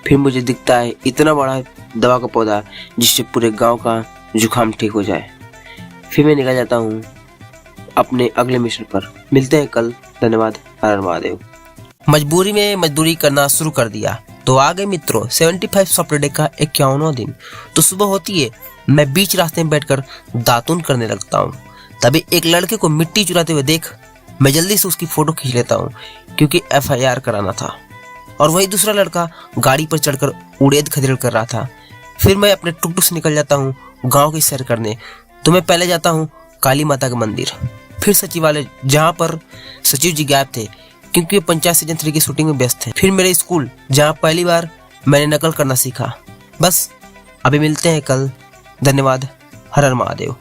C: फिर मुझे दिखता है इतना बड़ा दवा का पौधा जिससे पूरे गांव का जुकाम ठीक हो जाए। फिर मैं निकल जाता हूँ अपने अगले मिशन पर। मिलते हैं कल। धन्यवाद। हर हर महादेव। मजबूरी में मजदूरी करना शुरू कर दिया तो आ गए मित्रों 75 सॉफ्ट डे का 51वां दिन। तो सुबह होती है, मैं बीच रास्ते में बैठकर दातुन करने लगता हूँ। तभी एक लड़के को मिट्टी चुराते हुए देख मैं जल्दी से उसकी फोटो खींच लेता हूँ क्योंकि FIR कराना था। और वही दूसरा लड़का गाड़ी पर चढ़कर उड़ेद खदेड़ कर रहा था। फिर मैं अपने टुकटुक से निकल जाता हूँ गांव की सैर करने। तो मैं पहले जाता हूँ काली माता का मंदिर, फिर सचिवालय जहाँ पर सचिव जी गायब थे क्योंकि वे पंचायत सीजन 3 की शूटिंग में व्यस्त थे। फिर मेरे स्कूल जहाँ पहली बार मैंने नकल करना सीखा। बस अभी मिलते हैं कल। धन्यवाद। हर हर महादेव।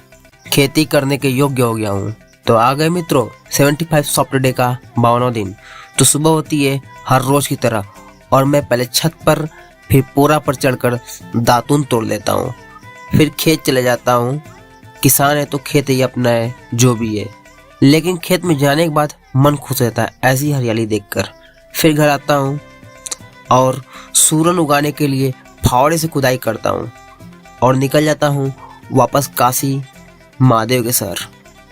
C: खेती करने के योग्य हो गया हूँ तो आ गए मित्रों 75 सॉफ्ट डे का 52वां दिन। तो सुबह होती है हर रोज की तरह और मैं पहले छत पर फिर पोरा पर चढ़कर दातुन तोड़ लेता हूँ। फिर खेत चले जाता हूँ। किसान है तो खेत ही अपना है जो भी है, लेकिन खेत में जाने के बाद मन खुश रहता है ऐसी हरियाली देखकर। फिर घर आता हूँ और सूरन उगाने के लिए फावड़े से खुदाई करता हूँ और निकल जाता हूँ वापस काशी महादेव के शहर।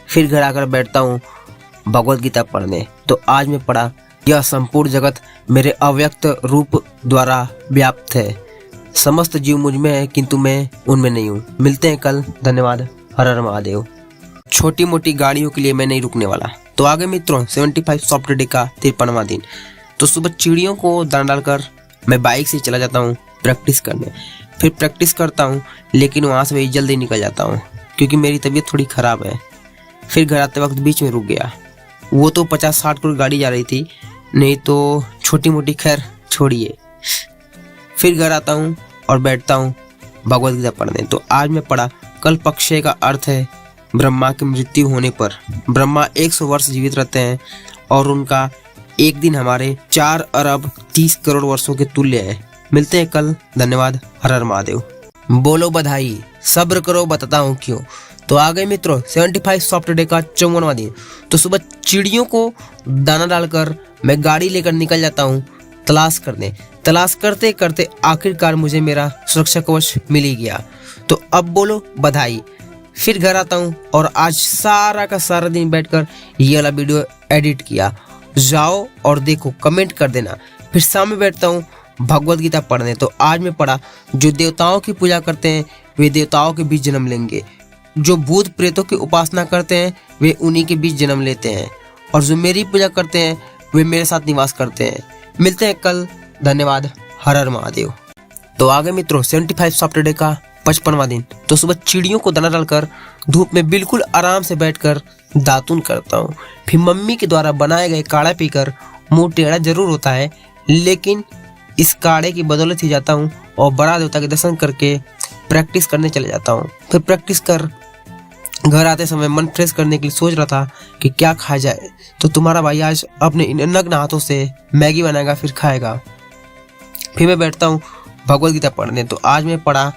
C: फिर घर आकर बैठता हूँ भगवद गीता पढ़ने। तो आज मैं पढ़ा, यह संपूर्ण जगत मेरे अव्यक्त रूप द्वारा व्याप्त है। समस्त जीव मुझ में है किंतु मैं उनमें नहीं हूँ। मिलते हैं कल। धन्यवाद। हर हर महादेव। छोटी मोटी गाड़ियों के लिए मैं नहीं रुकने वाला। तो आगे मित्रों 75 सॉफ्ट डे का 53वां दिन। तो सुबह चिड़ियों को दाना डालकर मैं बाइक से चला जाता हूँ प्रैक्टिस करने। फिर प्रैक्टिस करता हूँ लेकिन वहाँ से मैं जल्दी निकल जाता हूँ क्योंकि मेरी तबीयत थोड़ी ख़राब है। फिर घर आते वक्त बीच में रुक गया। वो तो 50-60 करोड़ गाड़ी जा रही थी, नहीं तो छोटी मोटी खैर छोड़िए। फिर घर आता हूँ और बैठता हूँ भगवद गीता पढ़ने। तो आज मैं पढ़ा, कल पक्षय का अर्थ है ब्रह्मा की मृत्यु होने पर। ब्रह्मा 100 वर्ष जीवित रहते हैं और उनका एक दिन हमारे 4 अरब 30 करोड़ वर्षों के तुल्य है। मिलते हैं कल। धन्यवाद। हर हर महादेव। बोलो बधाई, सब्र करो बताता हूँ क्यों। तो आ गए मित्रों 75 सॉफ्ट डे का 54वां दिन। तो सुबह चिड़ियों को दाना डालकर मैं गाड़ी लेकर निकल जाता हूँ तलाश करने। तलाश करते करते आखिरकार मुझे मेरा सुरक्षा कवच मिल ही गया। तो अब बोलो बधाई। फिर घर आता हूँ और आज सारा का सारा दिन बैठकर ये वाला वीडियो एडिट किया। जाओ और देखो, कमेंट कर देना। फिर शाम में बैठता हूँ भगवद गीता पढ़ने। तो आज मैं पढ़ा, जो देवताओं की पूजा करते हैं वे देवताओं के बीच जन्म लेंगे, जो भूत प्रेतों की उपासना करते हैं वे उन्हीं के बीच जन्म लेते हैं, और जो मेरी पूजा करते हैं वे मेरे साथ निवास करते हैं। मिलते हैं कल। धन्यवाद। हर हर महादेव। तो आगे मित्रों 75 सॉफ्ट डे का 55वां दिन। तो सुबह चिड़ियों को दाना डालकर धूप में बिल्कुल आराम से बैठकर दातुन करता हूँ। फिर मम्मी के द्वारा बनाए गए काढ़ा पीकर मुंह टेढ़ा जरूर होता है, लेकिन इस काढ़े की बदौलत ही जाता हूँ और बड़ा देवता के दर्शन करके प्रैक्टिस करने चले जाता हूँ। फिर प्रैक्टिस कर घर आते समय मन फ्रेश करने के लिए सोच रहा था कि क्या खाया जाए, तो तुम्हारा भाई आज अपने नग्न हाथों से मैगी बनाएगा फिर खाएगा। फिर मैं बैठता हूँ भगवद गीता पढ़ने। तो आज मैं पढ़ा,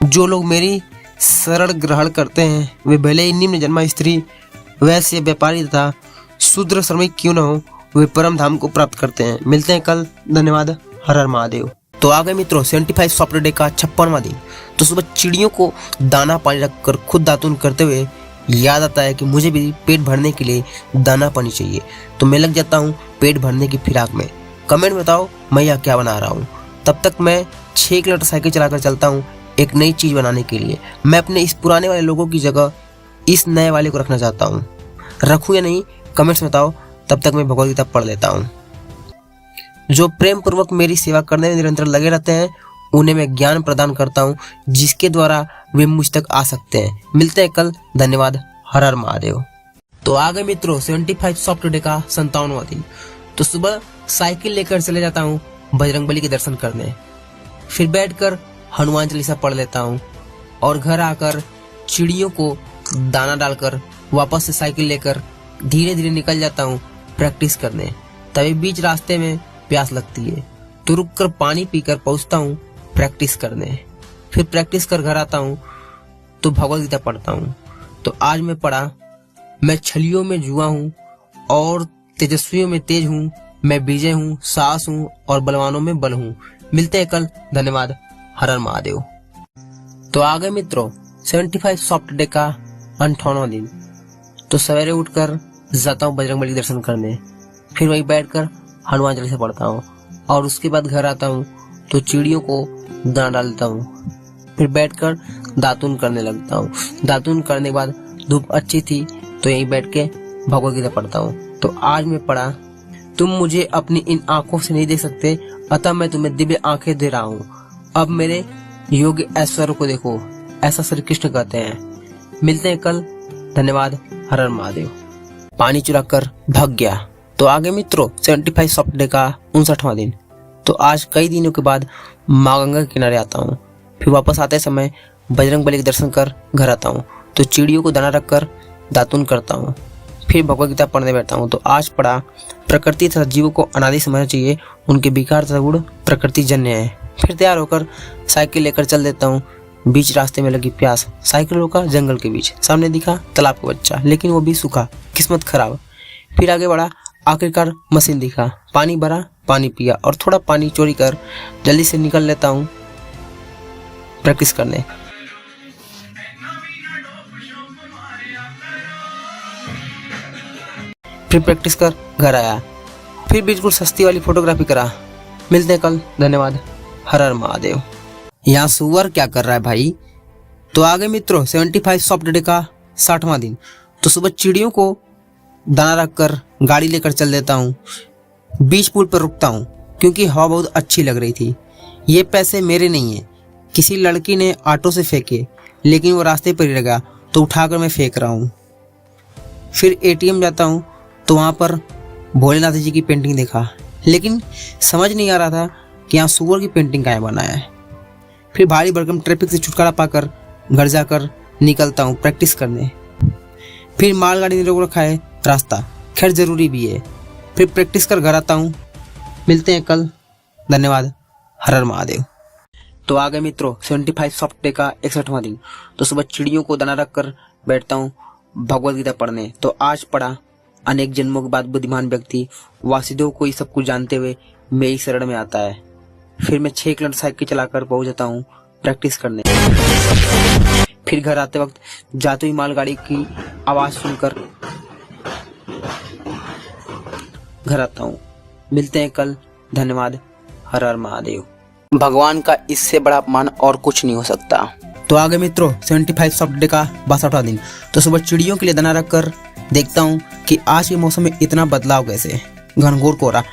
C: जो लोग मेरी शरण ग्रहण करते हैं वे भले ही निम्न जन्मा स्त्री वैसे व्यापारी तथा शूद्र श्रमिक क्यों न हो, वे परम धाम को प्राप्त करते हैं। मिलते हैं कल। धन्यवाद। हर हर महादेव। तो आ गए मित्रों 75 सॉफ्ट डे का 56वां दिन। तो सुबह चिड़ियों को दाना पानी रखकर खुद दातुन करते हुए याद आता है कि मुझे भी पेट भरने के लिए दाना पानी चाहिए। तो मैं लग जाता हूँ पेट भरने की फिराक में। कमेंट बताओ मैं यह क्या बना रहा हूँ। तब तक मैं 6 किलोमीटर साइकिल चलाकर चलता हूँ एक नई चीज़ बनाने के लिए। मैं अपने इस पुराने वाले लोगों की जगह इस नए वाले को रखना चाहता हूँ। रखूँ या नहीं कमेंट्स में बताओ। तब तक मैं भगवद गीता पढ़ लेता हूँ। जो प्रेम पूर्वक मेरी सेवा करने में निरंतर लगे रहते हैं उन्हें मैं ज्ञान प्रदान करता हूँ जिसके द्वारा वे मुझ तक आ सकते हैं। मिलते हैं कल। धन्यवाद। हर हर महादेव। तो आ गए मित्रों 75 सॉफ्ट डे का 57वां दिन। तो सुबह साइकिल लेकर चले जाता हूँ बजरंगबली के दर्शन करने। फिर बैठकर हनुमान चालीसा पढ़ लेता हूँ और घर आकर चिड़ियों को दाना डालकर वापस से साइकिल लेकर धीरे धीरे निकल जाता हूँ प्रैक्टिस करने। तभी बीच रास्ते में प्यास लगती है तो रुककर पानी पीकर पहुँचता हूँ प्रैक्टिस करने। फिर प्रैक्टिस कर घर आता हूँ तो भगवद गीता पढ़ता हूँ। तो आज मैं पढ़ा, मैं छलियों में जुआ हूँ और तेजस्वियों में तेज हूँ, मैं विजय हूँ, साहस हूँ और बलवानों में बल हूँ। मिलते हैं कल। धन्यवाद। हर हर महादेव। तो आ गए मित्रों 75 सॉफ्ट डे का 58वां दिन। तो सवेरे उठकर जाता हूँ बजरंगबली के दर्शन करने। फिर वहीं बैठकर हनुमान चालीसा पढ़ता हूँ और उसके बाद घर आता हूँ तो चिड़ियों को दाना डालता हूँ। फिर बैठकर दातुन करने लगता हूँ। दातुन करने के बाद धूप अच्छी थी तो यहीं बैठ के भगवद गीता पढ़ता हूँ। तो आज मैं पढ़ा, तुम मुझे अपनी इन आंखों से नहीं देख सकते, अतः मैं तुम्हें दिव्य आंखें दे रहा हूँ। अब मेरे योग्य ऐश्वर्य को देखो, ऐसा श्री कृष्ण कहते हैं। मिलते हैं कल। धन्यवाद। हर हर महादेव। पानी चुराकर भाग गया। तो आगे मित्रों 75 सॉफ्ट डे का 59वां दिन। तो आज कई दिनों के बाद माँ गंगा के किनारे आता हूँ। फिर वापस आते समय बजरंगबली के दर्शन कर घर आता हूँ तो चिड़ियों को दाना रखकर दातुन करता हूँ। फिर भगवद गीता पढ़ने बैठता हूँ। तो आज पढ़ा, प्रकृति तथा जीवों को अनादि समझना चाहिए, उनके विकार तथा गुण प्रकृति जन्य है। फिर तैयार होकर साइकिल लेकर चल देता हूँ। बीच रास्ते में लगी प्यास, साइकिल रोका जंगल के बीच। सामने दिखा तालाब का बच्चा, लेकिन वो भी सूखा, किस्मत खराब। फिर आगे बढ़ा, आखिरकार मशीन दिखा, पानी भरा, पानी पिया और थोड़ा पानी चोरी कर जल्दी से निकल लेता हूँ प्रैक्टिस करने। फिर प्रैक्टिस कर घर आया। फिर बिल्कुल सस्ती वाली फोटोग्राफी करा। मिलते हैं कल। धन्यवाद। हर हर महादेव। यहाँ सुअर क्या कर रहा है भाई। तो आगे मित्रों 75 सॉफ्ट डे का 60वां दिन। तो सुबह चिड़ियों को दाना रखकर गाड़ी लेकर चल देता हूँ। बीच पुल पर रुकता हूँ क्योंकि हवा बहुत अच्छी लग रही थी। ये पैसे मेरे नहीं है, किसी लड़की ने ऑटो से फेंके, लेकिन वो रास्ते पर ही लगा तो उठाकर मैं फेंक रहा हूँ। फिर एटीएम जाता हूँ तो वहाँ पर भोलेनाथ जी की पेंटिंग देखा, लेकिन समझ नहीं आ रहा था कि यहाँ सुअर की पेंटिंग कहाँ बनाया है। फिर भारी भरकम ट्रैफिक से छुटकारा पाकर घर जाकर निकलता हूँ प्रैक्टिस करने। फिर मालगाड़ी ने रोक रखा है रास्ता, खैर जरूरी भी है। फिर प्रैक्टिस कर घर आता हूँ। मिलते हैं कल। धन्यवाद। हर हर महादेव। तो आ गए मित्रों 75 सॉफ्ट डे का 61वां दिन। तो सुबह चिड़ियों को दाना रखकर बैठता हूँ भगवद गीता पढ़ने। तो आज पढ़ा, अनेक जन्मों के बाद बुद्धिमान व्यक्ति वासुदेव को ये सब कुछ जानते हुए मेरी शरण में आता है। फिर मैं 6 किलोमीटर साइकिल चलाकर पहुंच जाता हूँ प्रैक्टिस करने। फिर घर आते वक्त जाते हुई मालगाड़ी की आवाज सुनकर घर आता हूँ। मिलते हैं कल। धन्यवाद। हर हर महादेव। भगवान का इससे बड़ा अपमान और कुछ नहीं हो सकता। तो आगे मित्रों 75 सॉफ्ट डे का 62वां दिन। तो सुबह चिड़ियों के लिए दाना रखकर देखता हूँ कि आज के मौसम में इतना बदलाव कैसे, घनघोर कोहरा।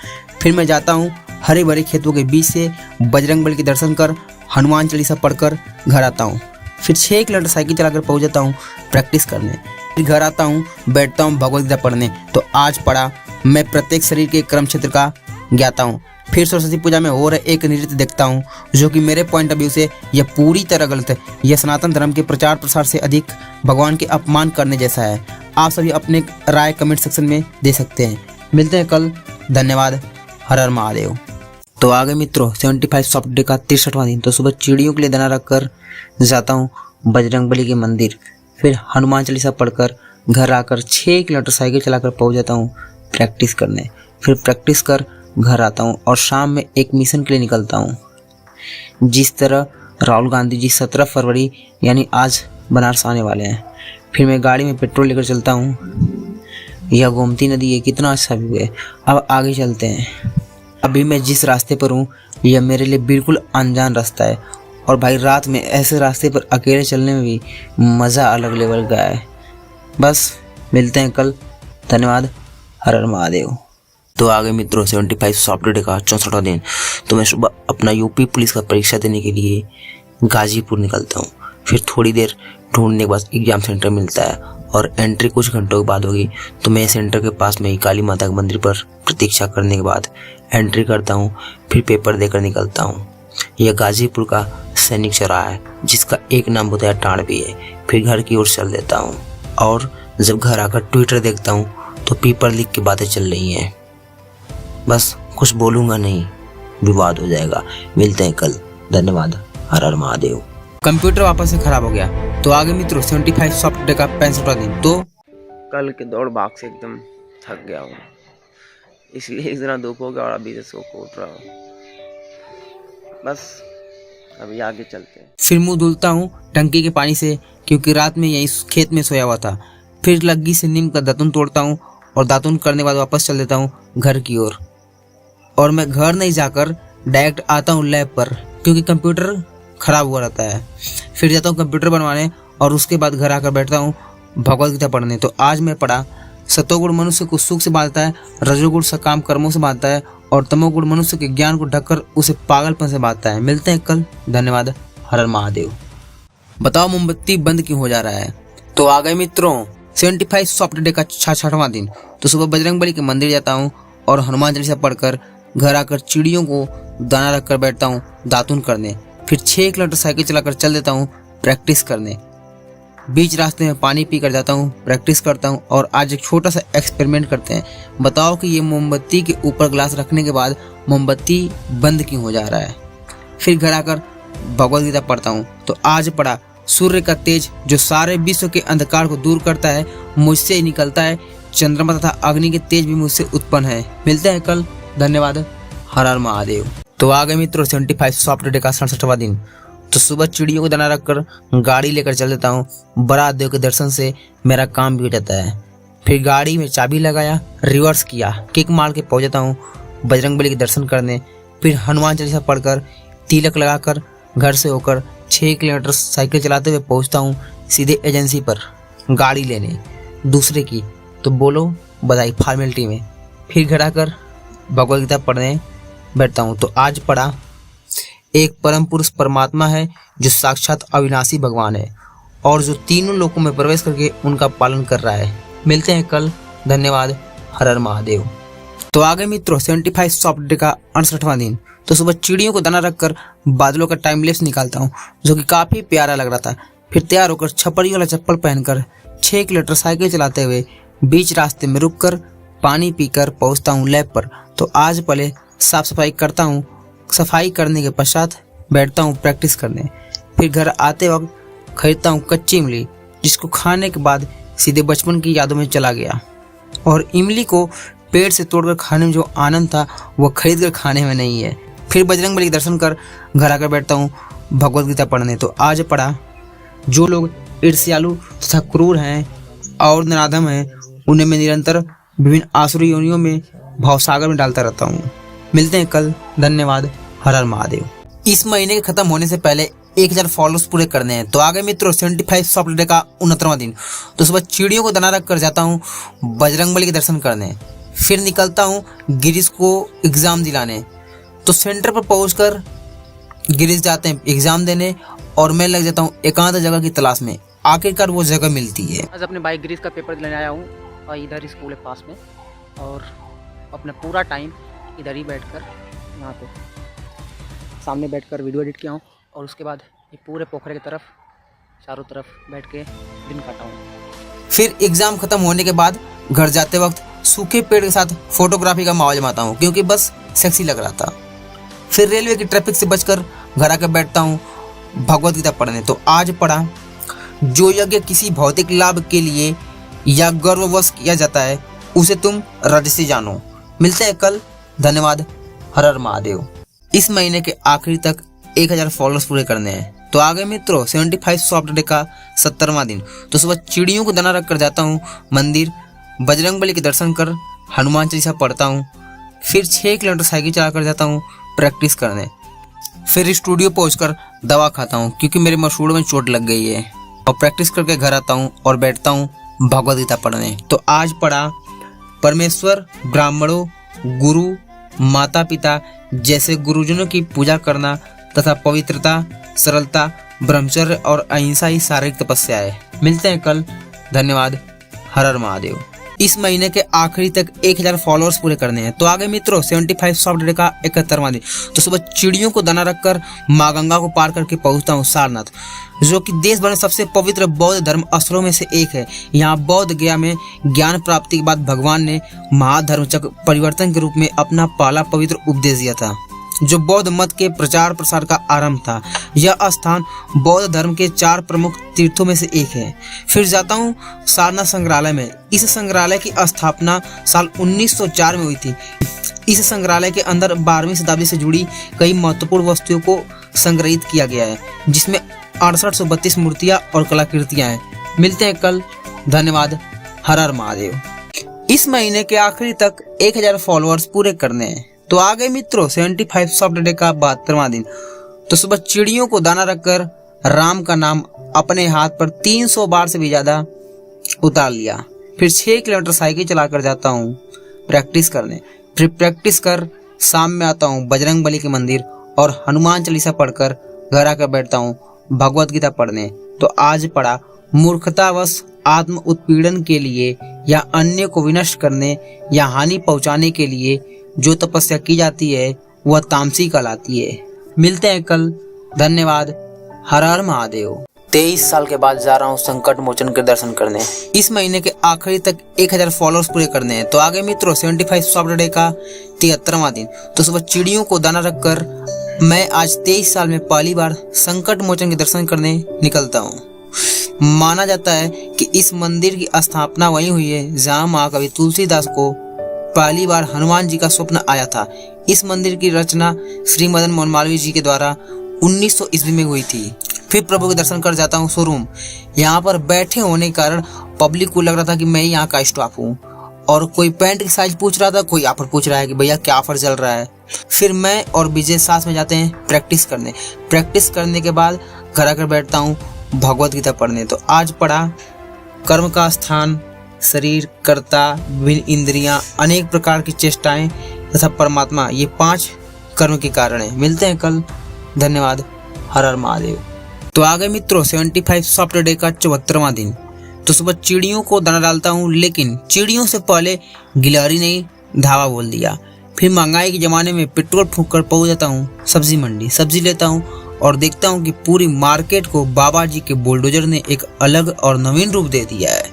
C: फिर मैं जाता हूँ हरे भरे खेतों के बीच से बजरंगबली के दर्शन कर हनुमान चालीसा पढ़कर घर आता हूँ। फिर 6 किलोमीटर साइकिल चलाकर पहुँच जाता हूँ प्रैक्टिस करने। फिर घर आता हूँ, बैठता हूँ भगवद गीता पढ़ने। तो आज पढ़ा, मैं प्रत्येक शरीर के कर्म क्षेत्र का ज्ञाता हूँ। फिर सरस्वती पूजा में हो रहे एक नृत्य देखता हूँ जो कि मेरे पॉइंट ऑफ व्यू से यह पूरी तरह गलत है। यह सनातन धर्म के प्रचार प्रसार से अधिक भगवान के अपमान करने जैसा है। आप सभी अपने राय कमेंट सेक्शन में दे सकते हैं। मिलते हैं कल। धन्यवाद। हर हर महादेव। तो आगे मित्रों 75 सॉफ्ट डे का 63वां दिन। तो सुबह चिड़ियों के लिए दाना रखकर जाता हूँ बजरंगबली के मंदिर। फिर हनुमान चालीसा पढ़कर घर आकर 6 किलोमीटर साइकिल चलाकर पहुँच जाता हूँ प्रैक्टिस करने। फिर प्रैक्टिस कर घर आता हूँ और शाम में एक मिशन के लिए निकलता हूँ। जिस तरह राहुल गांधी जी 17 फरवरी यानी आज बनारस आने वाले हैं। फिर मैं गाड़ी में पेट्रोल लेकर चलता हूँ। यह गोमती नदी है, कितना अच्छा व्यू है। अब आगे चलते हैं। अभी मैं जिस रास्ते पर हूँ
E: यह मेरे लिए बिल्कुल अनजान रास्ता है और भाई रात में ऐसे रास्ते पर अकेले चलने में भी मज़ा अलग लेवल का है। बस मिलते हैं कल। धन्यवाद। हर हर महादेव। तो आगे मित्रों 75 सॉफ्टवेयर का 64वां दिन। तो मैं सुबह अपना यूपी पुलिस का परीक्षा देने के लिए गाजीपुर निकलता हूँ। फिर थोड़ी देर ढूंढने के बाद एग्जाम सेंटर मिलता है और एंट्री कुछ घंटों के बाद होगी। तो मैं सेंटर के पास में ही काली माता के मंदिर पर प्रतीक्षा करने के बाद एंट्री करता हूँ। फिर पेपर देकर निकलता हूँ। यह गाजीपुर का सैनिक चौराहा है जिसका एक नाम बताया टाण भी है। फिर घर की ओर चल देता हूँ और जब घर आकर ट्विटर देखता हूँ तो पेपर लीक की बातें चल रही हैं। बस कुछ बोलूँगा नहीं, विवाद हो जाएगा। मिलते हैं कल। धन्यवाद। हर हर महादेव। कंप्यूटर वापस से खराब हो गया। तो आगे मित्रों 75 सॉफ्टवेयर का 65वां दिन। तो
C: कल के दौड़ भाग से एकदम थक गया हूँ, इसलिए इतना दुख हो गया और अभी से सो को उठ रहा हूँ। बस अभी आगे चलते हैं।
E: फिर मुंह धुलता हूँ टंकी के पानी से, क्योंकि रात में यहीं खेत में सोया हुआ था। फिर लग्गी से नीम का दातुन तोड़ता हूँ और दातुन करने के बाद वापस चल देता हूँ घर की ओर। और मैं घर नहीं जाकर डायरेक्ट आता हूँ लैब पर, क्योंकि कंप्यूटर खराब हुआ रहता है। फिर जाता हूँ कंप्यूटर बनवाने और उसके बाद घर आकर बैठता हूँ भगवद गीता पढ़ने। तो आज मैं पढ़ा, सतोगुण मनुष्य को सुख से बांधता है, रजोगुण सकाम कर्मों से बांधता है और तमोगुण मनुष्य के ज्ञान को ढककर उसे पागलपन से बांधता है। मिलते हैं कल। धन्यवाद। हर हर महादेव। बताओ मोमबत्ती बंद क्यों हो जा रहा है? तो आ गए मित्रों 75 सॉफ्टवेयर का 66वां दिन। तो सुबह बजरंगबली के मंदिर जाता हूँ और हनुमान चालीसा पढ़कर घर आकर चिड़ियों को दाना रखकर बैठता हूँ दातुन करने। फिर 6 किलोमीटर साइकिल चलाकर चल देता हूँ प्रैक्टिस करने। बीच रास्ते में पानी पी कर जाता हूँ, प्रैक्टिस करता हूँ और आज एक छोटा सा एक्सपेरिमेंट करते हैं। बताओ कि ये मोमबत्ती के ऊपर ग्लास रखने के बाद मोमबत्ती बंद क्यों हो जा रहा है? फिर घर आकर भगवद गीता पढ़ता हूँ। तो आज पढ़ा, सूर्य का तेज जो सारे विश्व के अंधकार को दूर करता है मुझसे ही निकलता है, चंद्रमा तथा अग्नि के तेज भी मुझसे उत्पन्न है। मिलते हैं कल। धन्यवाद। हर हर महादेव। तो आ गए मित्रों 75 सॉफ्टवेयर का 67वां दिन। तो सुबह चिड़ियों को दाना रखकर गाड़ी लेकर चल देता हूँ। बड़ा देव के दर्शन से मेरा काम भी हो जाता है। फिर गाड़ी में चाबी लगाया, रिवर्स किया, किक मार के पहुँच जाता हूँ बजरंगबली के दर्शन करने। फिर हनुमान चालीसा पढ़कर तिलक लगाकर घर से होकर 6 किलोमीटर साइकिल चलाते हुए पहुँचता हूँ सीधे एजेंसी पर गाड़ी लेने दूसरे की। तो बोलो बधाई फॉर्मेलिटी में। फिर घर आकर भगवद गीता पढ़ने बैठता हूँ। तो आज पढ़ा, एक परम पुरुष परमात्मा है जो साक्षात अविनाशी भगवान है और जो तीनों लोकों में प्रवेश करके उनका पालन कर रहा है। मिलते हैं कल। धन्यवाद। हर हर महादेव। तो आगे मित्रों 75 सॉफ्टवेयर का 68वां दिन। तो सुबह चिड़ियों को दाना रखकर बादलों का टाइम लैप्स निकालता हूँ जो कि काफ़ी प्यारा लग रहा था। फिर तैयार होकर छपरी वाला चप्पल पहनकर 6 किलोमीटर साइकिल चलाते हुए बीच रास्ते में रुककर पानी पीकर पहुँचता हूँ लैब पर। तो आज पहले साफ सफाई करता हूँ। सफाई करने के पश्चात बैठता हूँ प्रैक्टिस करने। फिर घर आते वक्त खरीदता हूँ कच्ची इमली, जिसको खाने के बाद सीधे बचपन की यादों में चला गया। और इमली को पेड़ से तोड़कर खाने में जो आनंद था वह खरीद कर खाने में नहीं है। फिर बजरंगबली के दर्शन कर घर आकर बैठता हूँ भगवद गीता पढ़ने। तो आज पढ़ा, जो लोग ईर्ष्यालु तथा क्रूर हैं और नराधम हैं उन्हें मैं निरंतर विभिन्न आसुरी योनियों में भावसागर में डालता रहता हूँ। मिलते हैं कल। धन्यवाद। हर हर महादेव। इस महीने के खत्म होने से पहले 1000 फॉलोअर्स पूरे करने हैं। तो आगे मित्रों 75 सॉफ्टवेयर का 69वां दिन। तो सुबह चिड़ियों को दाना रख कर जाता हूँ बजरंगबली के दर्शन करने। फिर निकलता हूँ गिरीश को एग्जाम दिलाने। तो सेंटर पर पहुंचकर गिरीश जाते हैं एग्जाम देने और मैं लग जाता हूँ एकांत जगह की तलाश में। आखिरकार वो जगह मिलती है।
F: आज अपने भाई गिरीश का पेपर दिलाने आया हूँ और इधर स्कूल है पास में, और अपना पूरा टाइम इधर ही बैठकर यहाँ पे सामने बैठकर वीडियो एडिट किया हूँ और उसके बाद ये पूरे पोखरे की तरफ चारों तरफ बैठ के दिन काटा हूँ।
E: फिर एग्जाम खत्म होने के बाद घर जाते वक्त सूखे पेड़ के साथ फोटोग्राफी का माहौल जमाता हूँ, क्योंकि बस सेक्सी लग रहा था। फिर रेलवे की ट्रैफिक से बचकर घर आकर बैठता हूँ भगवद गीता पढ़ने। तो आज पढ़ा, जो यज्ञ किसी भौतिक लाभ के लिए या गर्ववश किया जाता है उसे तुम राजसी जानो। मिलते हैं कल। धन्यवाद। हर हर महादेव। इस महीने के आखिरी तक 1000 फॉलोअर्स पूरे करने हैं। तो आगे मित्रों 75 सॉफ्टवेयर का 70वां दिन। तो सुबह चिड़ियों को दाना रख कर जाता हूँ मंदिर, बजरंगबली के दर्शन कर हनुमान चालीसा पढ़ता हूँ। फिर 6 किलोमीटर साइकिल चला कर जाता हूँ प्रैक्टिस करने। फिर स्टूडियो पहुंचकर दवा खाता हूँ क्योंकि मेरे मसूड़ों में चोट लग गई है, और प्रैक्टिस करके घर आता हूँ और बैठता हूँ भगवद गीता पढ़ने। तो आज पढ़ा परमेश्वर, ब्राह्मणों, गुरु, माता पिता जैसे गुरुजनों की पूजा करना तथा पवित्रता, सरलता, ब्रह्मचर्य और अहिंसा ही शारीरिक तपस्या है। मिलते हैं कल। धन्यवाद। हर हर महादेव। इस महीने के आखिरी तक 1000 फॉलोअर्स पूरे करने हैं। तो आगे मित्रों 75 सॉफ्ट डे का 71वां दिन। तो सुबह चिड़ियों को दाना रखकर माँ गंगा को पार करके पहुंचता हूँ सारनाथ, जो कि देश भर में सबसे पवित्र बौद्ध धर्म स्थलों में से एक है। यहाँ बौद्ध गया में ज्ञान प्राप्ति के बाद भगवान ने महाधर्म चक्र परिवर्तन के रूप में अपना पहला पवित्र उपदेश दिया था, जो बौद्ध मत के प्रचार प्रसार का आरंभ था। यह स्थान बौद्ध धर्म के 4 प्रमुख तीर्थों में से एक है। फिर जाता हूँ सारनाथ संग्रहालय में। इस संग्रहालय की स्थापना साल 1904 में हुई थी। इस संग्रहालय के अंदर 12वीं शताब्दी से जुड़ी कई महत्वपूर्ण वस्तुओं को संग्रहित किया गया है, जिसमें 6832 मूर्तियां और कलाकृतियां हैं। मिलते हैं कल। धन्यवाद। हर हर महादेव। इस महीने के आखिरी तक 1000 फॉलोअर्स पूरे करने हैं। तो आ गए मित्रों 75 सॉफ्ट डे का 72वां दिन। तो सुबह चिड़ियों को दाना रखकर राम का नाम अपने हाथ पर 300 बार से भी ज्यादा उतार लिया। फिर 6 किलोमीटर साइकिल चलाकर जाता हूँ प्रैक्टिस करने। फिर प्रैक्टिस कर शाम में आता हूँ बजरंग बली के मंदिर और हनुमान चालीसा पढ़कर घर आकर बैठता हूँ भगवद गीता पढ़ने। तो आज पढ़ा मूर्खतावश आत्म उत्पीड़न के लिए या अन्य को विनष्ट करने या हानि पहुंचाने के लिए जो तपस्या की जाती है वह तामसी कहलाती है। मिलते हैं कल। धन्यवाद। हर हर महादेव। 23 साल के बाद जा रहा हूँ संकट मोचन के दर्शन करने। इस महीने के आखिरी तक 1000 फॉलोअर्स पूरे करने हैं। तो आगे मित्रों 75 सॉफ्ट डे का 73वां दिन। तो सुबह चिड़ियों को दाना रखकर मैं आज 23 साल में पहली बार संकट मोचन के दर्शन करने निकलता हूँ। माना जाता है कि इस मंदिर की स्थापना वहीं हुई है जहाँ महाकवि तुलसीदास को पहली बार हनुमान जी का स्वप्न आया था। इस मंदिर की रचना श्री मदन मोहन मालवीय जी के द्वारा 1900 ईस्वी में हुई थी। फिर प्रभु के दर्शन कर जाता हूँ शोरूम। यहाँ पर बैठे होने के कारण पब्लिक को लग रहा था कि मैं यहाँ का स्टाफ हूँ, और कोई पैंट की साइज पूछ रहा था, कोई ऑफर पूछ रहा है कि भैया क्या ऑफर चल रहा है। फिर मैं और विजय साथ में जाते हैं प्रैक्टिस करने। प्रैक्टिस करने के बाद घर आकर बैठता हूँ भगवद गीता पढ़ने। तो आज पढ़ा कर्म का स्थान, शरीर, कर्ता, विभिन्न इंद्रियां, अनेक प्रकार की चेष्टाएं तथा परमात्मा, ये 5 कर्म के कारण है। मिलते हैं कल। धन्यवाद। हर हर महादेव। तो आ गए मित्रों 75 सॉफ्ट डे का 74वां दिन। तो सुबह चिड़ियों को दाना डालता हूँ, लेकिन चिड़ियों से पहले गिलहरी ने धावा बोल दिया। फिर महंगाई के जमाने में पेट्रोल फूंक कर पहुंच जाता हूँ सब्जी मंडी। सब्जी लेता हूँ और देखता हूँ कि पूरी मार्केट को बाबा जी के बुलडोजर ने एक अलग और नवीन रूप दे दिया है।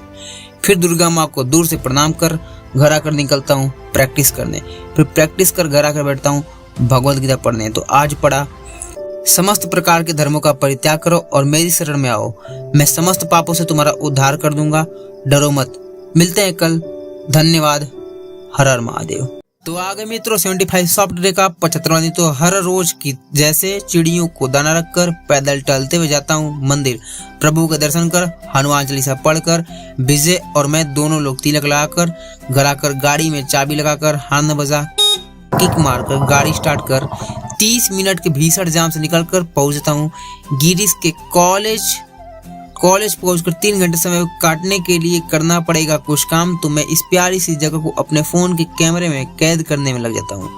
E: फिर दुर्गा माँ को दूर से प्रणाम कर घर आकर निकलता हूँ प्रैक्टिस करने। फिर प्रैक्टिस कर घर आकर बैठता हूँ भगवद गीता पढ़ने। तो आज पढ़ा समस्त प्रकार के धर्मों का परित्याग करो और मेरी शरण में आओ, मैं समस्त पापों से तुम्हारा उद्धार कर दूंगा, डरो मत। मिलते हैं कल। धन्यवाद। हर हर महादेव। तो आगे मित्रों 75 सॉफ्ट डे का 75वां दिन। तो हर रोज की जैसे चिड़ियों को दाना रखकर पैदल टहलते हुए जाता हूँ मंदिर। प्रभु का दर्शन कर हनुमान चालीसा पढ़कर विजय और मैं दोनों लोग तिलक लगाकर घर आकर गाड़ी में चाबी लगाकर हॉर्न बजा किक मारकर गाड़ी स्टार्ट कर 30 मिनट के भीषण जाम से निकलकर पहुंचता हूँ गिरीश के कॉलेज पहुंचकर 3 घंटे समय काटने के लिए करना पड़ेगा कुछ काम। तो मैं इस प्यारी सी जगह को अपने फोन के कैमरे में कैद करने में लग जाता हूँ।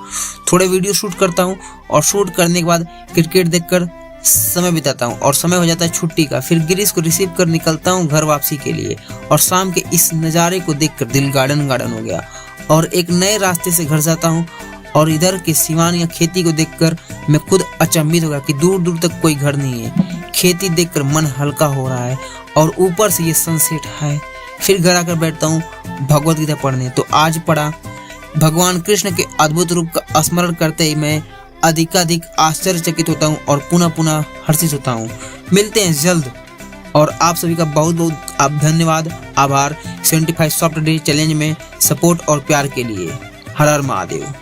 E: थोड़े वीडियो शूट करता हूँ और शूट करने के बाद क्रिकेट देखकर समय बिताता हूँ और समय हो जाता है छुट्टी का। फिर गिरीश को रिसीव कर निकलता हूँ घर वापसी के लिए और शाम के इस नज़ारे को देखकर दिल गार्डन हो गया और एक नए रास्ते से घर जाता हूँ। और इधर के सिवान या खेती को देखकर मैं खुद अचंभित हो गया कि दूर दूर तक कोई घर नहीं है। खेती देखकर मन हल्का हो रहा है और ऊपर से ये सनसेट है। फिर घर आकर बैठता हूँ भगवद गीता पढ़ने। तो आज पढ़ा भगवान कृष्ण के अद्भुत रूप का स्मरण करते ही मैं अधिकाधिक आश्चर्यचकित होता हूँ और पुनः पुनः हर्षित होता हूँ। मिलते हैं जल्द और आप सभी का बहुत बहुत धन्यवाद, आभार 75 सॉफ्ट डे चैलेंज में सपोर्ट और प्यार के लिए। हर हर महादेव।